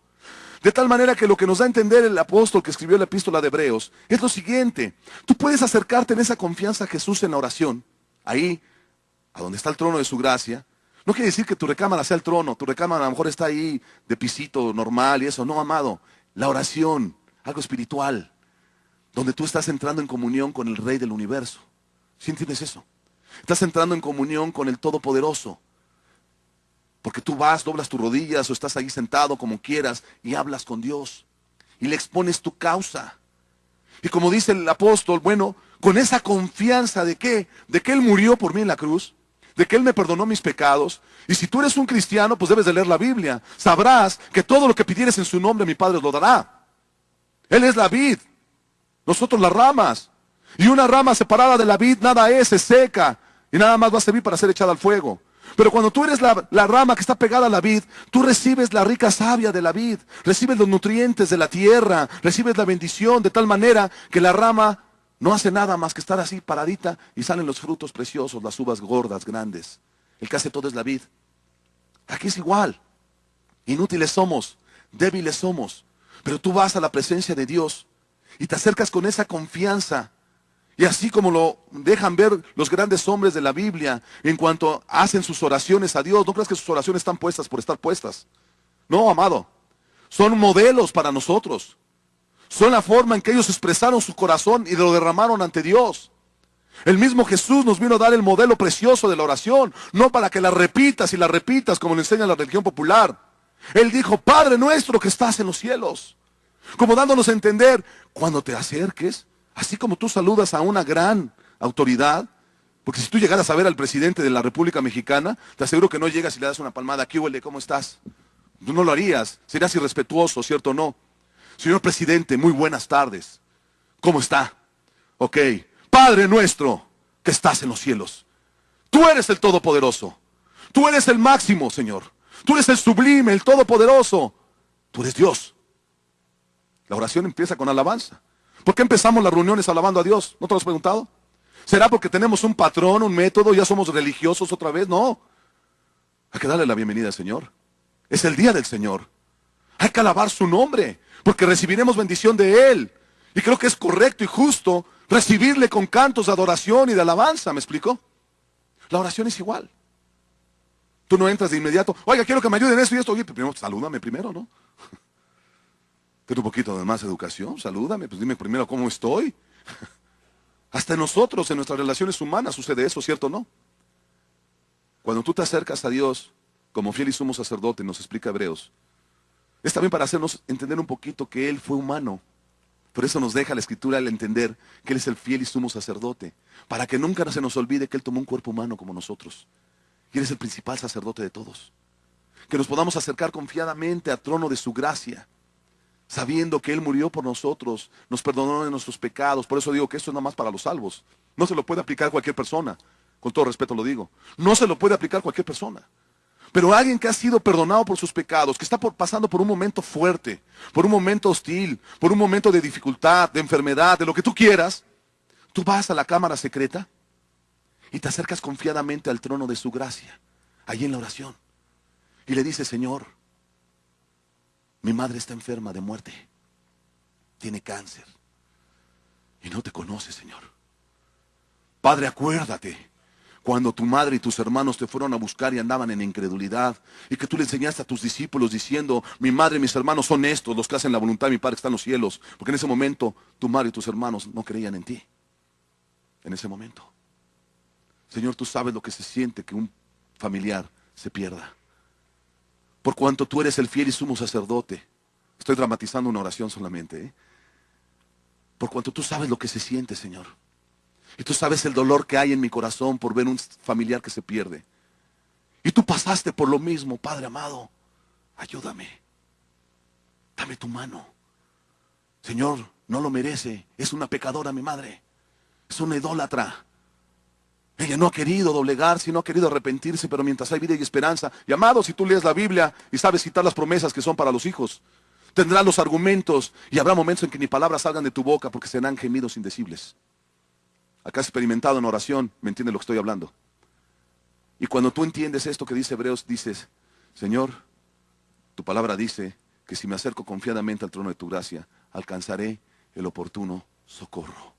De tal manera que lo que nos da a entender el apóstol que escribió la epístola de Hebreos es lo siguiente: tú puedes acercarte en esa confianza a Jesús en la oración, ahí, a donde está el trono de su gracia. No quiere decir que tu recámara sea el trono, tu recámara a lo mejor está ahí de pisito normal y eso, no, amado. La oración, algo espiritual, donde tú estás entrando en comunión con el Rey del universo. ¿Sí entiendes eso? Estás entrando en comunión con el Todopoderoso. Porque tú vas, doblas tus rodillas o estás ahí sentado como quieras y hablas con Dios. Y le expones tu causa. Y como dice el apóstol, bueno, con esa confianza de que Él murió por mí en la cruz, de que Él me perdonó mis pecados. Y si tú eres un cristiano, pues debes de leer la Biblia. Sabrás que todo lo que pidieres en su nombre mi Padre os lo dará. Él es la vid, nosotros las ramas. Y una rama separada de la vid nada es, se seca. Y nada más va a servir para ser echada al fuego. Pero cuando tú eres la rama que está pegada a la vid, tú recibes la rica savia de la vid, recibes los nutrientes de la tierra, recibes la bendición de tal manera que la rama no hace nada más que estar así paradita y salen los frutos preciosos, las uvas gordas, grandes. El que hace todo es la vid. Aquí es igual. Inútiles somos, débiles somos, pero tú vas a la presencia de Dios y te acercas con esa confianza. Y así como lo dejan ver los grandes hombres de la Biblia en cuanto hacen sus oraciones a Dios, no creas que sus oraciones están puestas por estar puestas. No, amado. Son modelos para nosotros. Son la forma en que ellos expresaron su corazón y lo derramaron ante Dios. El mismo Jesús nos vino a dar el modelo precioso de la oración, no para que la repitas y la repitas como lo enseña la religión popular. Él dijo, Padre nuestro que estás en los cielos. Como dándonos a entender, cuando te acerques, así como tú saludas a una gran autoridad, porque si tú llegaras a ver al presidente de la República Mexicana, te aseguro que no llegas y le das una palmada, ¿qué huele? ¿Cómo estás? Tú no lo harías, serías irrespetuoso, ¿cierto o no? Señor presidente, muy buenas tardes. ¿Cómo está? Ok. Padre nuestro que estás en los cielos. Tú eres el Todopoderoso. Tú eres el máximo, Señor. Tú eres el sublime, el Todopoderoso. Tú eres Dios. La oración empieza con alabanza. ¿Por qué empezamos las reuniones alabando a Dios? ¿No te lo has preguntado? ¿Será porque tenemos un patrón, un método, ya somos religiosos otra vez? No. Hay que darle la bienvenida al Señor. Es el día del Señor. Hay que alabar su nombre, porque recibiremos bendición de Él. Y creo que es correcto y justo recibirle con cantos de adoración y de alabanza, ¿me explico? La oración es igual. Tú no entras de inmediato, oiga, quiero que me ayuden en esto y esto. Oye, primero, salúdame primero, ¿no? Ten un poquito de más educación, salúdame, pues dime primero cómo estoy. Hasta en nosotros, en nuestras relaciones humanas sucede eso, ¿cierto o no? Cuando tú te acercas a Dios, como fiel y sumo sacerdote, nos explica Hebreos, es también para hacernos entender un poquito que Él fue humano, Por eso nos deja la Escritura el entender que Él es el fiel y sumo sacerdote, para que nunca se nos olvide que Él tomó un cuerpo humano como nosotros. Y Él es el principal sacerdote de todos. Que nos podamos acercar confiadamente al trono de su gracia, sabiendo que Él murió por nosotros, nos perdonó de nuestros pecados. Por eso digo que esto es nada más para los salvos. No se lo puede aplicar cualquier persona. Con todo respeto lo digo. No se lo puede aplicar cualquier persona. Pero alguien que ha sido perdonado por sus pecados, que está pasando por un momento fuerte, por un momento hostil, por un momento de dificultad, de enfermedad, de lo que tú quieras, tú vas a la cámara secreta y te acercas confiadamente al trono de su gracia, allí en la oración. Y le dices: Señor, mi madre está enferma de muerte, tiene cáncer y no te conoce, Señor. Padre, acuérdate cuando tu madre y tus hermanos te fueron a buscar y andaban en incredulidad, y que tú le enseñaste a tus discípulos diciendo: mi madre y mis hermanos son estos, los que hacen la voluntad de mi Padre que está en los cielos. Porque en ese momento tu madre y tus hermanos no creían en ti. En ese momento, Señor, tú sabes lo que se siente que un familiar se pierda. Por cuanto tú eres el fiel y sumo sacerdote. Estoy dramatizando una oración solamente, ¿eh? Por cuanto tú sabes lo que se siente, Señor. Y tú sabes el dolor que hay en mi corazón por ver un familiar que se pierde. Y tú pasaste por lo mismo, Padre amado. Ayúdame. Dame tu mano. Señor, no lo merece. Es una pecadora mi madre. Es una idólatra. Ella no ha querido doblegarse, no ha querido arrepentirse, pero mientras hay vida y esperanza. Y amado, si tú lees la Biblia y sabes citar las promesas que son para los hijos, tendrás los argumentos y habrá momentos en que ni palabras salgan de tu boca porque serán gemidos indecibles. Acá experimentado en oración, me entiende lo que estoy hablando. Y cuando tú entiendes esto que dice Hebreos, dices: Señor, tu palabra dice que si me acerco confiadamente al trono de tu gracia, alcanzaré el oportuno socorro.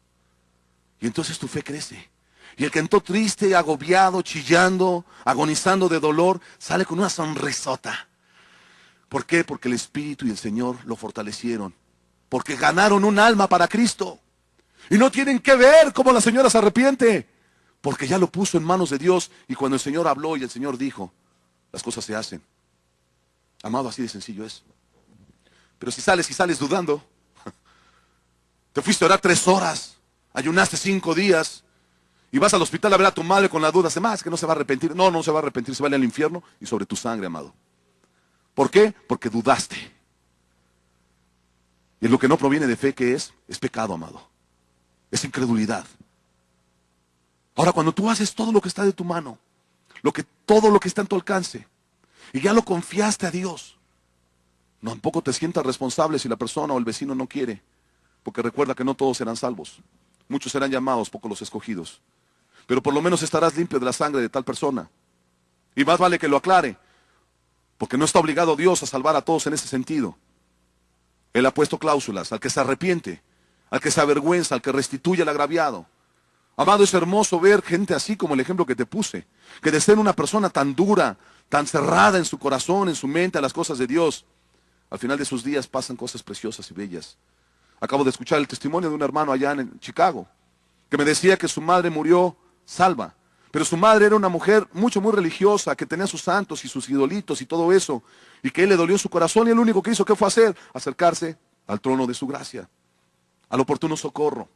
Y entonces tu fe crece. Y el que entró triste, agobiado, chillando, agonizando de dolor, sale con una sonrisota. ¿Por qué? Porque el Espíritu y el Señor lo fortalecieron. Porque ganaron un alma para Cristo. Y no tienen que ver cómo la señora se arrepiente, porque ya lo puso en manos de Dios. Y cuando el Señor habló y el Señor dijo, las cosas se hacen. Amado, así de sencillo es. Pero si sales dudando, te fuiste a orar 3 horas, ayunaste 5 días, y vas al hospital a ver a tu madre con la duda, más que no se va a arrepentir. No, no se va a arrepentir, se va a ir al infierno y sobre tu sangre, amado. ¿Por qué? Porque dudaste. Y lo que no proviene de fe, ¿qué es? Es pecado, amado. Es incredulidad. Ahora, cuando tú haces todo lo que está de tu mano, todo lo que está en tu alcance, y ya lo confiaste a Dios, tampoco te sientas responsable si la persona o el vecino no quiere, porque recuerda que no todos serán salvos. Muchos serán llamados, pocos los escogidos. Pero por lo menos estarás limpio de la sangre de tal persona. Y más vale que lo aclare, porque no está obligado Dios a salvar a todos en ese sentido. Él ha puesto cláusulas al que se arrepiente, al que se avergüenza, al que restituye al agraviado. Amado, es hermoso ver gente así como el ejemplo que te puse, que de ser una persona tan dura, tan cerrada en su corazón, en su mente a las cosas de Dios, al final de sus días pasan cosas preciosas y bellas. Acabo de escuchar el testimonio de un hermano allá en Chicago, que me decía que su madre murió salva, pero su madre era una mujer muy religiosa, que tenía sus santos y sus idolitos y todo eso, y que él le dolió su corazón, y el único que hizo, ¿qué fue hacer? Acercarse al trono de su gracia, al oportuno socorro.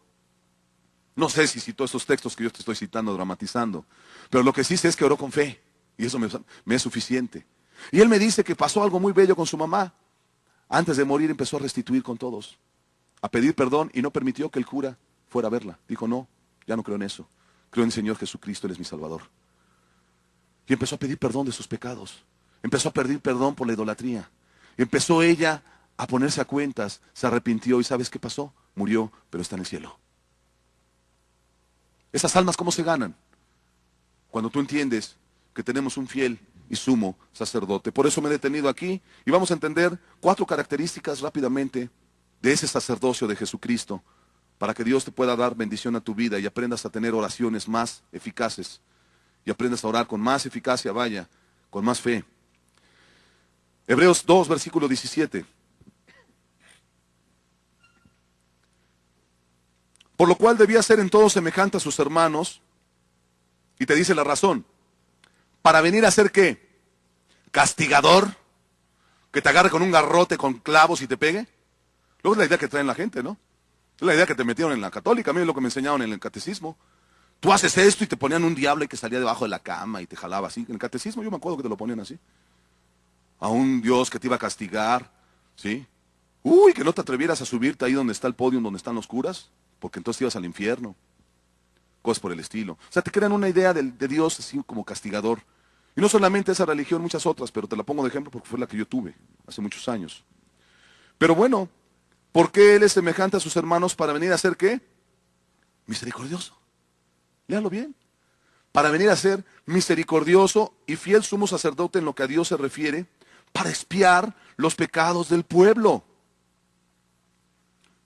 No sé si citó esos textos que yo te estoy citando, dramatizando, pero lo que sí sé es que oró con fe, y eso me es suficiente. Y él me dice que pasó algo muy bello con su mamá. Antes de morir empezó a restituir con todos, a pedir perdón, y no permitió que el cura fuera a verla. Dijo: no, ya no creo en eso. Creo en el Señor Jesucristo, Él es mi Salvador. Y empezó a pedir perdón de sus pecados. Empezó a pedir perdón por la idolatría. Empezó ella a ponerse a cuentas, se arrepintió, y ¿sabes qué pasó? Murió, pero está en el cielo. Esas almas, ¿cómo se ganan? Cuando tú entiendes que tenemos un fiel y sumo sacerdote. Por eso me he detenido aquí y vamos a entender 4 características rápidamente de ese sacerdocio de Jesucristo, para que Dios te pueda dar bendición a tu vida y aprendas a tener oraciones más eficaces y aprendas a orar con más eficacia, vaya, con más fe. Hebreos 2, versículo 17. Por lo cual debía ser en todo semejante a sus hermanos, y te dice la razón, para venir a ser ¿qué? Castigador, que te agarre con un garrote con clavos y te pegue. Luego es la idea que traen la gente, ¿no? Es la idea que te metieron en la católica, a mí es lo que me enseñaron en el catecismo. Tú haces esto y te ponían un diablo y que salía debajo de la cama y te jalaba así. En el catecismo yo me acuerdo que te lo ponían así. A un Dios que te iba a castigar, ¿sí? Uy, que no te atrevieras a subirte ahí donde está el podio, donde están los curas, porque entonces te ibas al infierno. Cosas por el estilo. O sea, te crean una idea de Dios así como castigador. Y no solamente esa religión, muchas otras, pero te la pongo de ejemplo porque fue la que yo tuve hace muchos años. Pero bueno, ¿por qué Él es semejante a sus hermanos para venir a ser qué? Misericordioso. Léalo bien. Para venir a ser misericordioso y fiel sumo sacerdote en lo que a Dios se refiere, para expiar los pecados del pueblo.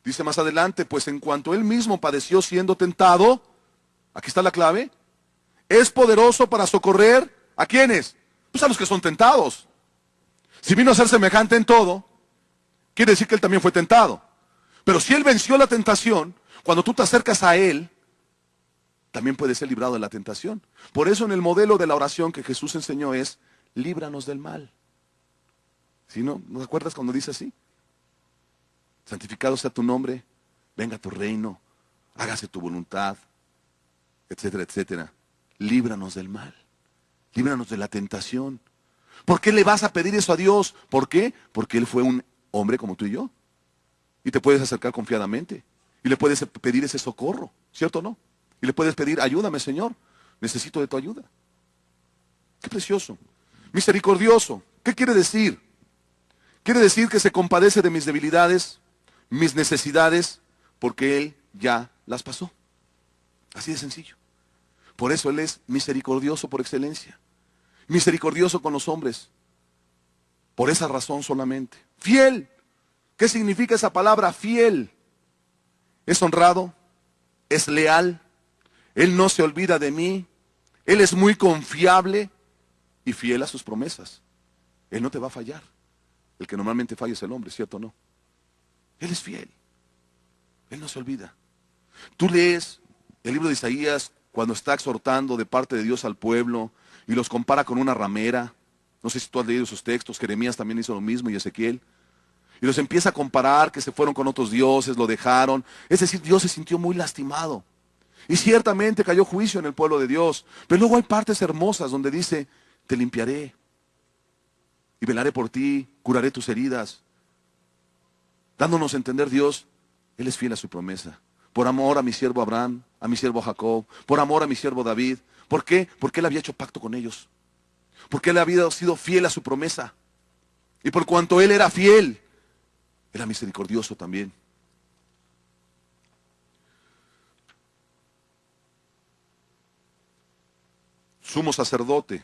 Dice más adelante, pues en cuanto Él mismo padeció siendo tentado, aquí está la clave, es poderoso para socorrer, ¿a quiénes? Pues a los que son tentados. Si vino a ser semejante en todo, quiere decir que Él también fue tentado. Pero si Él venció la tentación, cuando tú te acercas a Él, también puede ser librado de la tentación. Por eso en el modelo de la oración que Jesús enseñó es, líbranos del mal. ¿Sí, no? ¿No te acuerdas cuando dice así? Santificado sea tu nombre, venga tu reino, hágase tu voluntad, etcétera, etcétera. Líbranos del mal, líbranos de la tentación. ¿Por qué le vas a pedir eso a Dios? ¿Por qué? Porque Él fue un hombre como tú y yo. Y te puedes acercar confiadamente. Y le puedes pedir ese socorro, ¿cierto o no? Y le puedes pedir, ayúdame, Señor, necesito de tu ayuda. Qué precioso. Misericordioso, ¿qué quiere decir? Quiere decir que se compadece de mis debilidades, mis necesidades, porque Él ya las pasó. Así de sencillo. Por eso Él es misericordioso por excelencia. Misericordioso con los hombres. Por esa razón solamente. Fiel. ¿Qué significa esa palabra fiel? Es honrado, es leal, Él no se olvida de mí, Él es muy confiable y fiel a sus promesas. Él no te va a fallar. El que normalmente falla es el hombre, ¿cierto o no? Él es fiel. Él no se olvida. Tú lees el libro de Isaías cuando está exhortando de parte de Dios al pueblo y los compara con una ramera. No sé si tú has leído esos textos. Jeremías también hizo lo mismo y Ezequiel. Y los empieza a comparar que se fueron con otros dioses, lo dejaron. Es decir, Dios se sintió muy lastimado. Y ciertamente cayó juicio en el pueblo de Dios. Pero luego hay partes hermosas donde dice, te limpiaré y velaré por ti, curaré tus heridas. Dándonos a entender Dios, Él es fiel a su promesa. Por amor a mi siervo Abraham, a mi siervo Jacob, por amor a mi siervo David. ¿Por qué? Porque Él había hecho pacto con ellos. Porque Él había sido fiel a su promesa. Y por cuanto Él era fiel, era misericordioso también. Sumo sacerdote.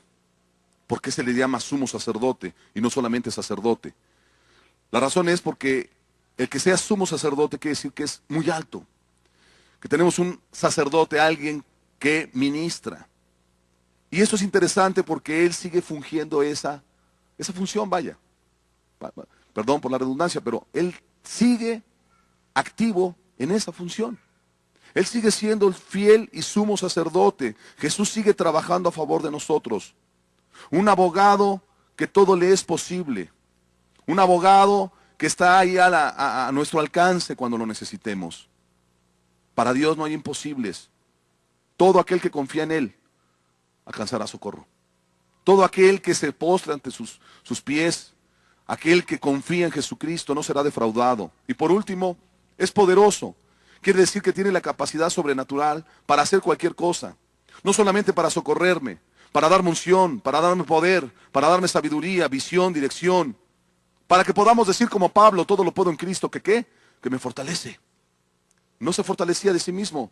¿Por qué se le llama sumo sacerdote y no solamente sacerdote? La razón es porque el que sea sumo sacerdote quiere decir que es muy alto. Que tenemos un sacerdote, alguien que ministra. Y eso es interesante porque él sigue fungiendo esa función, vaya. Perdón por la redundancia, pero él sigue activo en esa función. Él sigue siendo el fiel y sumo sacerdote. Jesús sigue trabajando a favor de nosotros. Un abogado que todo le es posible. Un abogado que está ahí a nuestro alcance cuando lo necesitemos. Para Dios no hay imposibles. Todo aquel que confía en Él alcanzará socorro. Todo aquel que se postra ante sus pies, aquel que confía en Jesucristo no será defraudado. Y por último, es poderoso. Quiere decir que tiene la capacidad sobrenatural para hacer cualquier cosa. No solamente para socorrerme, para darme unción, para darme poder, para darme sabiduría, visión, dirección. Para que podamos decir como Pablo, todo lo puedo en Cristo, que ¿qué? Que me fortalece. No se fortalecía de sí mismo.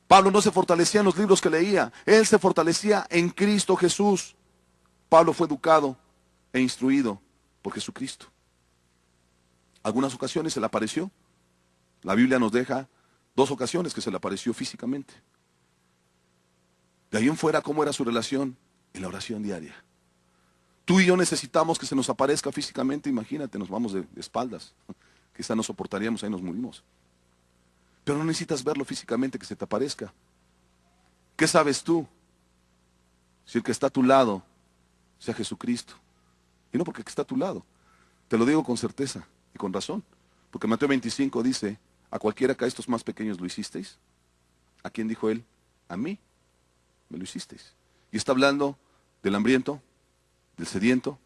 Pablo no se fortalecía en los libros que leía. Él se fortalecía en Cristo Jesús. Pablo fue educado e instruido por Jesucristo. Algunas ocasiones se le apareció. La Biblia nos deja 2 ocasiones que se le apareció físicamente. De ahí en fuera, ¿cómo era su relación? En la oración diaria. Tú y yo necesitamos que se nos aparezca físicamente. Imagínate, nos vamos de espaldas. Quizá no soportaríamos, ahí nos morimos. Pero no necesitas verlo físicamente que se te aparezca. ¿Qué sabes tú? Si el que está a tu lado sea Jesucristo. Y no porque el que está a tu lado. Te lo digo con certeza y con razón. Porque Mateo 25 dice, a cualquiera que a estos más pequeños lo hicisteis. ¿A quién dijo él? A mí me lo hicisteis. Y está hablando del hambriento, del sediento,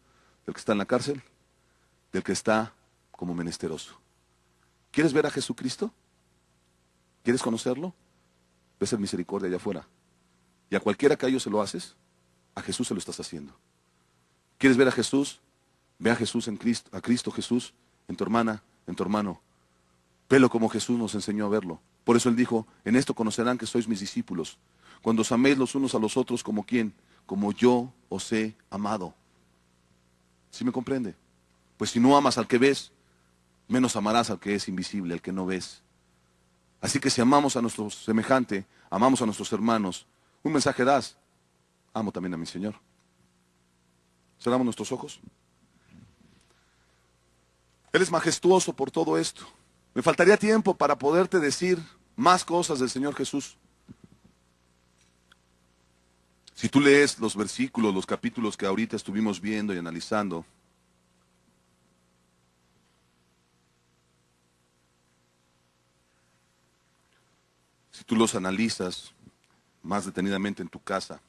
del que está en la cárcel, del que está como menesteroso. ¿Quieres ver a Jesucristo? ¿Quieres conocerlo? Ve a hacer misericordia allá afuera. Y a cualquiera que a ellos se lo haces, a Jesús se lo estás haciendo. ¿Quieres ver a Jesús? Ve a Jesús en Cristo, a Cristo Jesús, en tu hermana, en tu hermano. Velo como Jesús nos enseñó a verlo. Por eso Él dijo, en esto conocerán que sois mis discípulos, cuando os améis los unos a los otros como ¿quién? Como yo os he amado. ¿Sí me comprende? Pues si no amas al que ves, menos amarás al que es invisible, al que no ves. Así que si amamos a nuestro semejante, amamos a nuestros hermanos, un mensaje das, amo también a mi Señor. Cerramos nuestros ojos. Él es majestuoso por todo esto. Me faltaría tiempo para poderte decir más cosas del Señor Jesús. Si tú lees los versículos, los capítulos que ahorita estuvimos viendo y analizando, si tú los analizas más detenidamente en tu casa,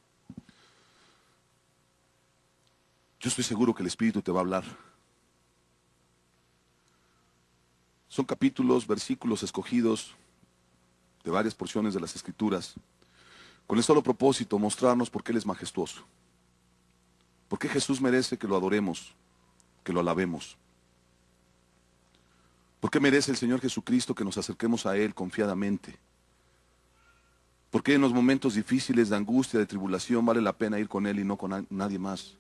yo estoy seguro que el Espíritu te va a hablar. Son capítulos, versículos escogidos de varias porciones de las Escrituras, con el solo propósito, mostrarnos por qué Él es majestuoso. Por qué Jesús merece que lo adoremos, que lo alabemos. ¿Por qué merece el Señor Jesucristo que nos acerquemos a Él confiadamente? ¿Por qué en los momentos difíciles de angustia, de tribulación, vale la pena ir con Él y no con nadie más?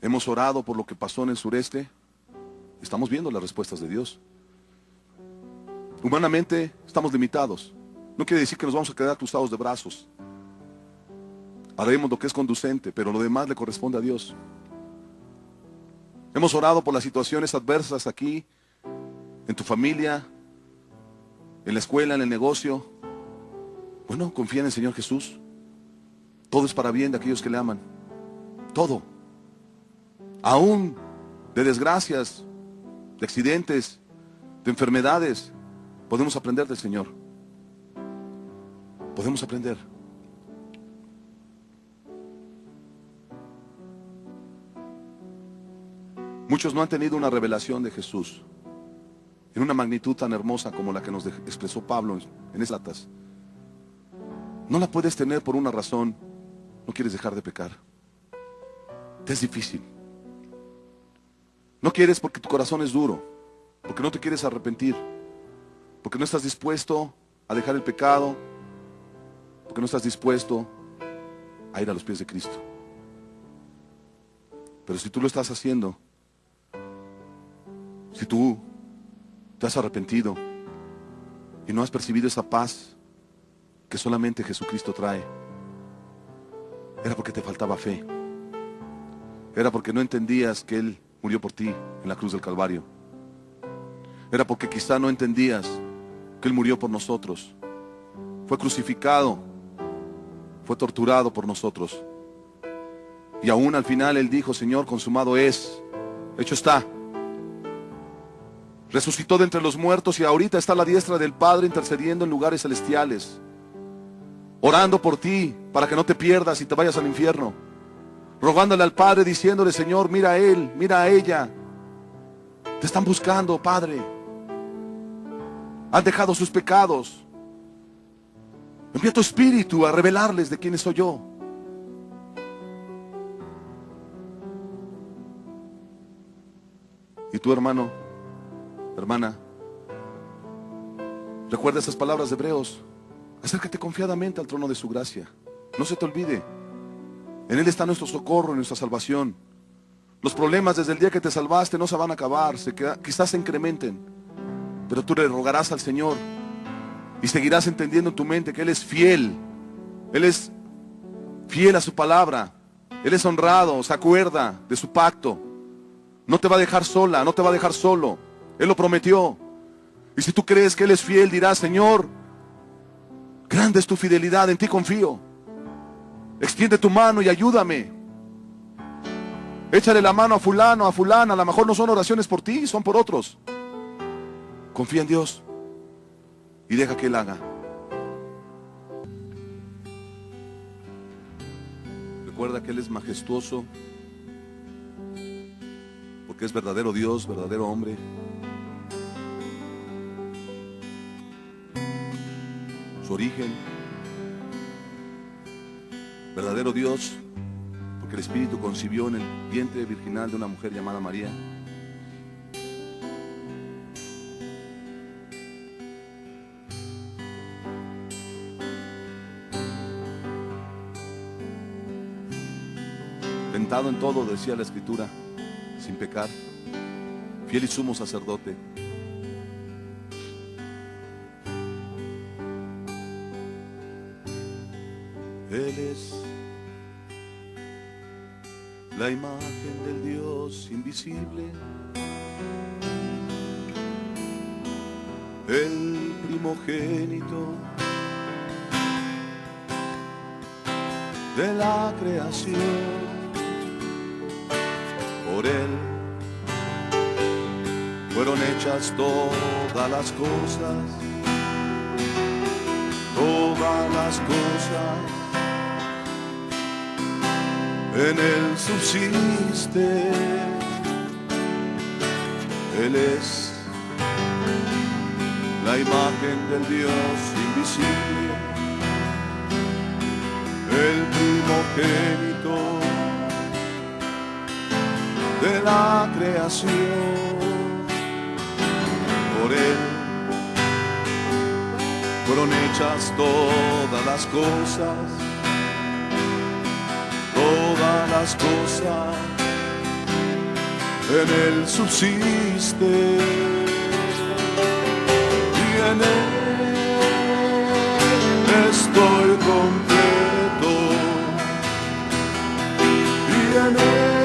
Hemos orado por lo que pasó en el sureste. Estamos viendo las respuestas de Dios. Humanamente estamos limitados. No quiere decir que nos vamos a quedar cruzados de brazos. Haremos lo que es conducente, pero lo demás le corresponde a Dios. Hemos orado por las situaciones adversas aquí, en tu familia, en la escuela, en el negocio. Bueno, confía en el Señor Jesús. Todo es para bien de aquellos que le aman. Todo. Aún de desgracias, de accidentes, de enfermedades, podemos aprender del Señor. Podemos aprender. Muchos no han tenido una revelación de Jesús en una magnitud tan hermosa como la que nos expresó Pablo en esas latas. No la puedes tener por una razón: no quieres dejar de pecar. Te es difícil. No quieres porque tu corazón es duro, porque no te quieres arrepentir, porque no estás dispuesto a dejar el pecado, porque no estás dispuesto a ir a los pies de Cristo. Pero si tú lo estás haciendo, si tú te has arrepentido y no has percibido esa paz que solamente Jesucristo trae, era porque te faltaba fe. Era porque no entendías que Él murió por ti en la cruz del Calvario. Era porque quizá no entendías que Él murió por nosotros. Fue crucificado, fue torturado por nosotros. Y aún al final Él dijo: Señor, consumado es, hecho está. Resucitó de entre los muertos y ahorita está a la diestra del Padre intercediendo en lugares celestiales, orando por ti para que no te pierdas y te vayas al infierno, rogándole al Padre, diciéndole: Señor, mira a él, mira a ella, te están buscando, Padre, han dejado sus pecados, envía tu Espíritu a revelarles de quién soy yo. Y tú, hermano, hermana, recuerda esas palabras de Hebreos: acércate confiadamente al trono de su gracia. No se te olvide, en Él está nuestro socorro y nuestra salvación. Los problemas desde el día que te salvaste no se van a acabar, quizás se incrementen, pero tú le rogarás al Señor y seguirás entendiendo en tu mente que Él es fiel. Él es fiel a su palabra. Él es honrado, se acuerda de su pacto. No te va a dejar sola, no te va a dejar solo. Él lo prometió. Y si tú crees que Él es fiel, dirás: Señor, grande es tu fidelidad, en ti confío. Extiende tu mano y ayúdame. Échale la mano a fulano, a fulana. A lo mejor no son oraciones por ti, son por otros. Confía en Dios y deja que Él haga. Recuerda que Él es majestuoso, porque es verdadero Dios, verdadero hombre. Su origen, verdadero Dios, porque el Espíritu concibió en el vientre virginal de una mujer llamada María. Tentado en todo, decía la Escritura, sin pecar, fiel y sumo sacerdote. Él es la imagen del Dios invisible, el primogénito de la creación. Por Él fueron hechas todas las cosas, todas las cosas. En Él subsiste, Él es la imagen del Dios invisible, el primogénito de la creación. Por Él fueron hechas todas las cosas, todas las cosas. En Él subsiste y en Él estoy completo y en Él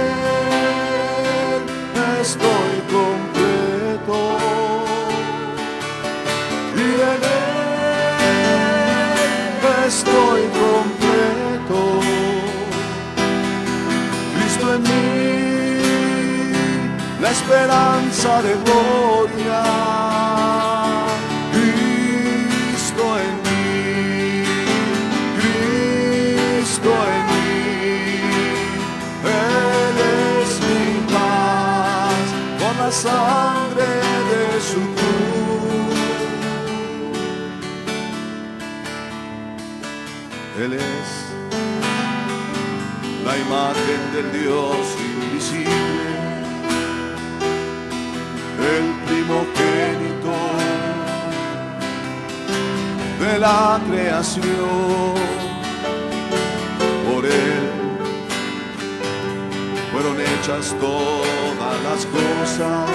estoy completo y en Él estoy completo. Cristo en mí, la esperanza de gloria. Cristo en mí, Cristo en mí, Él es mi paz con la sangre de su cruz. Él es la imagen del Dios invisible, el primogénito de la creación. Por Él fueron hechas todas las cosas,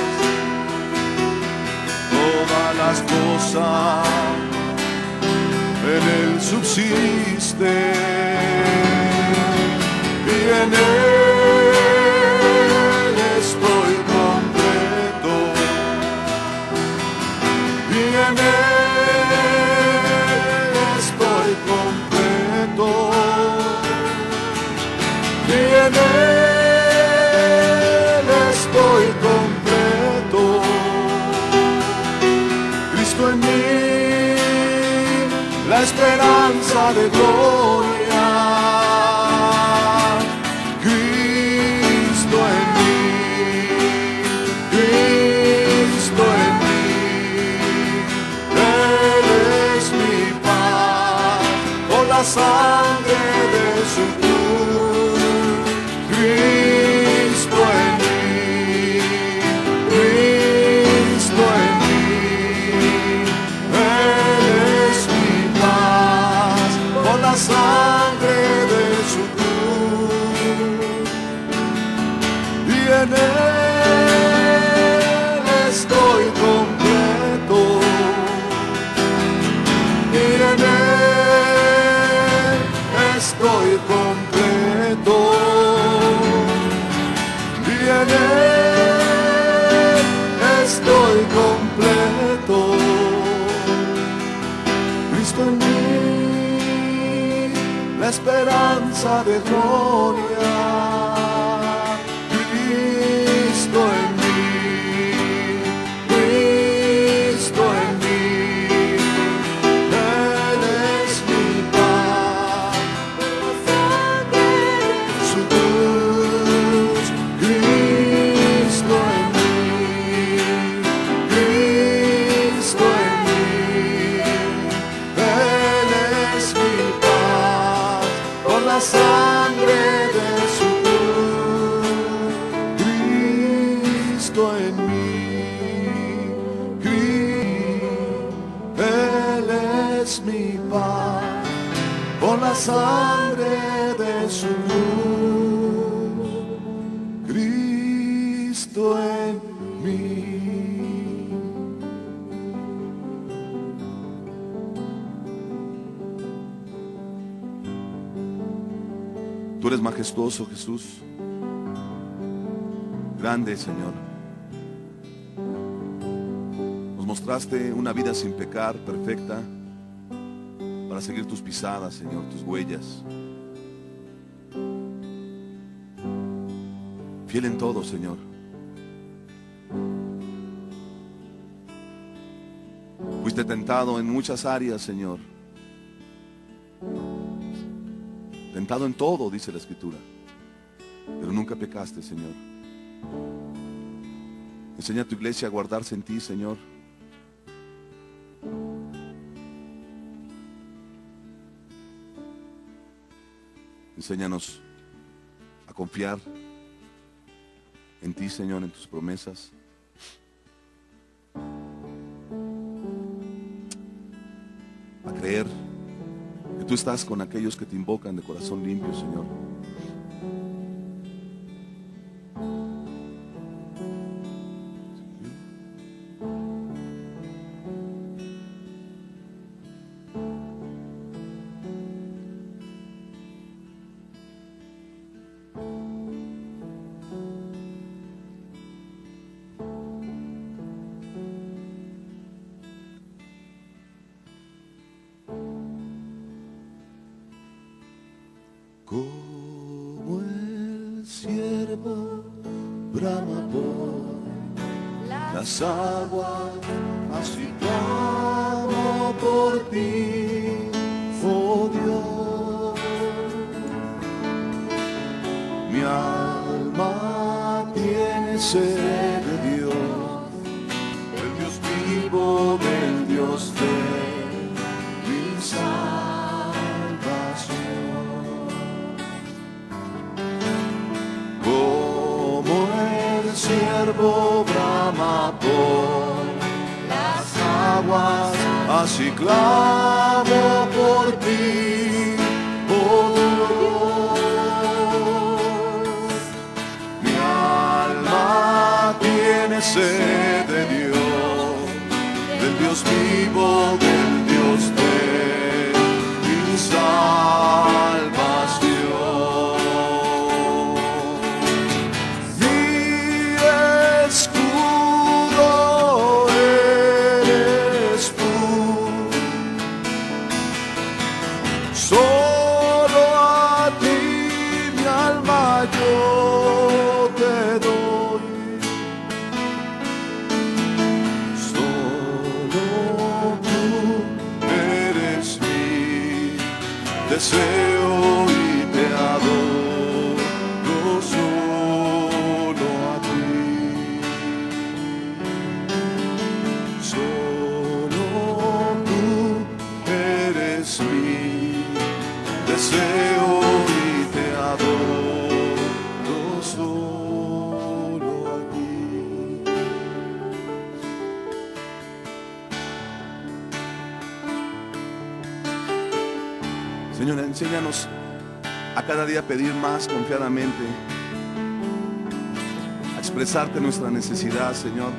todas las cosas. En Él subsiste y en Él estoy completo y en Él estoy completo y en Él estoy completo. Cristo en mí, la esperanza de gloria. Cristo en mí, Cristo en mí, Él es mi paz con la sangre de su cruz. Cristo en mí, Cristo en mí, Él es mi paz con la sangre de su cruz. Y en Él estoy completo y en Él estoy completo y en Él estoy completo. Cristo en mí, la esperanza de gloria. la sangre de su cruz. Cristo en mí, Él es mi paz, por la sangre de su cruz. Cristo en mí. Tú eres majestuoso, Jesús. Grande, Señor. Nos mostraste una vida sin pecar, perfecta, para seguir tus pisadas, Señor, tus huellas. Fiel en todo, Señor. Fuiste tentado en muchas áreas, Señor. Tentado en todo, dice la Escritura, pero nunca pecaste, Señor. Enseña a tu iglesia a guardarse en ti, Señor. Enséñanos a confiar en ti, Señor, en tus promesas. A creer que tú estás con aquellos que te invocan de corazón limpio, Señor. Como el siervo brama por las aguas, así clamo por ti, oh Dios. Mi alma tiene sed de Dios, del Dios vivo, del Dios de mi siervo brama por las aguas, así clamo por ti, oh Dios. Mi alma tiene sed de Dios, del Dios vivo, del Dios de mi salvación. Solo a ti mi alma yo te doy, solo tú eres mi deseo y te adoro solo a ti, solo tú eres mi deseo y te adoro solo a ti. Señor, enséñanos a cada día pedir más confiadamente, a expresarte nuestra necesidad, Señor.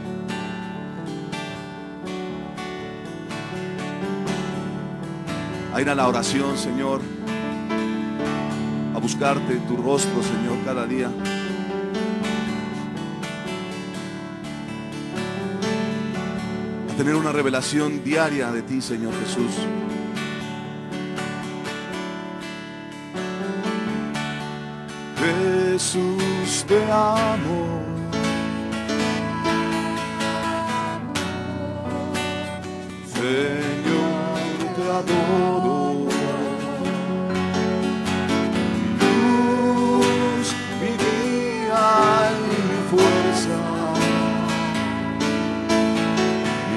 A ir a la oración, Señor, a buscarte tu rostro, Señor, cada día. A tener una revelación diaria de ti, Señor Jesús. Jesús, te amo. Señor, te adoro.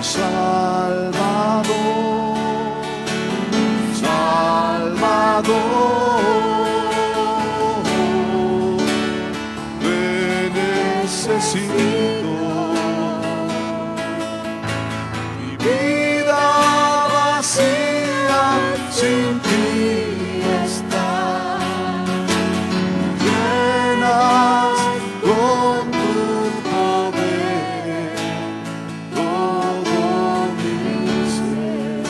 Salvador, Salvador, sin ti estar. Llenas con tu poder todo mi ser.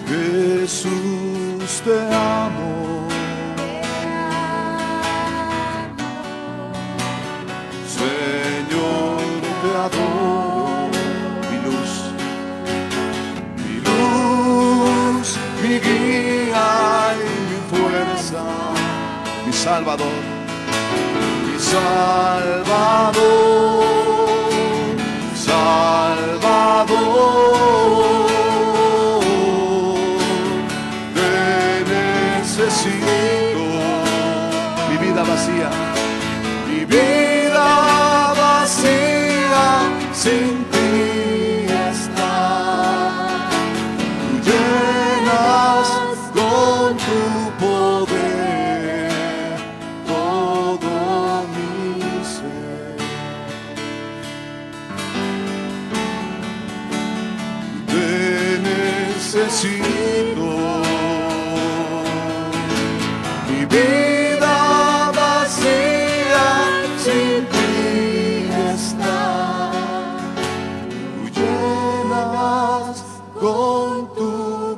Jesús, te amo. Señor, te adoro. Mi guía y mi fuerza, mi Salvador, mi Salvador, Salvador. Te necesito, mi vida vacía, mi vida vacía sin ti. Con tu poder todo mi ser. Te necesito, mi vida vacía sin ti está. Tú llenas con tu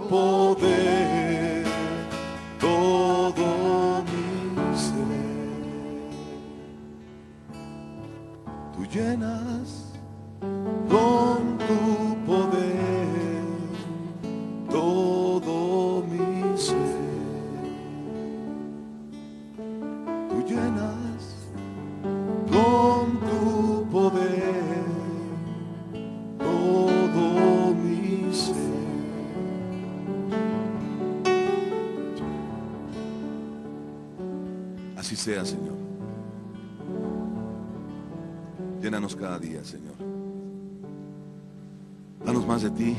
poder todo mi ser. Tú llenas con tu poder todo mi ser. Tú llenas con tu poder todo mi ser. Así sea, Señor. Llénanos cada día, Señor. Danos más de ti.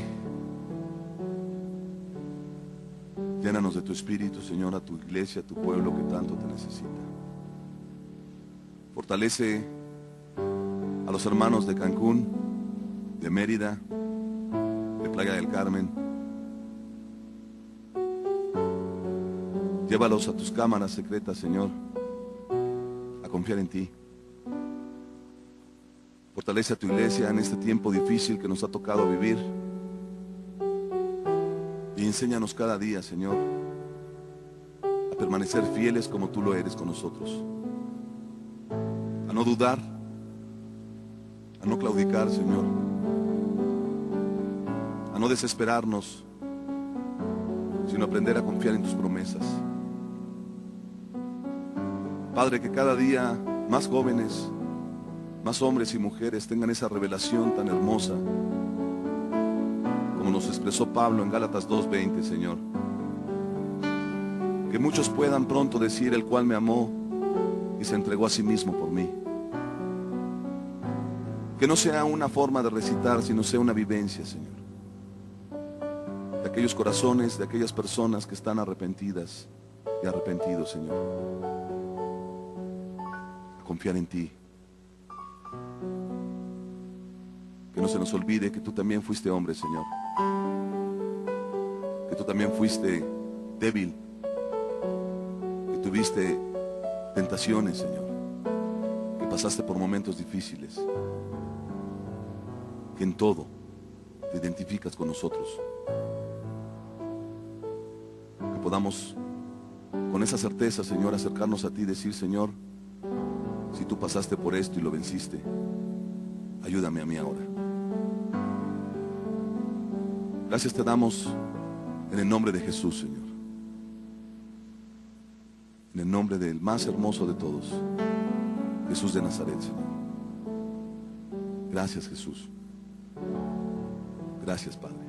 Llénanos de tu Espíritu, Señor, a tu iglesia, a tu pueblo que tanto te necesita. Fortalece a los hermanos de Cancún, de Mérida, de Playa del Carmen. Llévalos a tus cámaras secretas, Señor, a confiar en ti. Fortalece a tu iglesia en este tiempo difícil que nos ha tocado vivir. Y enséñanos cada día, Señor, a permanecer fieles como tú lo eres con nosotros. A no dudar, a no claudicar, Señor. A no desesperarnos, sino aprender a confiar en tus promesas. Padre, que cada día más jóvenes, más hombres y mujeres tengan esa revelación tan hermosa como nos expresó Pablo en Gálatas 2:20, Señor. Que muchos puedan pronto decir: el cual me amó y se entregó a sí mismo por mí. Que no sea una forma de recitar, sino sea una vivencia, Señor, de aquellos corazones, de aquellas personas que están arrepentidas y arrepentidos, Señor. A confiar en ti. Que no se nos olvide que tú también fuiste hombre, Señor. Que tú también fuiste débil. Que tuviste tentaciones, Señor. Que pasaste por momentos difíciles. Que en todo te identificas con nosotros. Que podamos con esa certeza, Señor, acercarnos a ti y decir: Señor, si tú pasaste por esto y lo venciste, ayúdame a mí ahora. Gracias te damos en el nombre de Jesús, Señor. En el nombre del más hermoso de todos, Jesús de Nazaret, Señor. Gracias, Jesús. Gracias, Padre.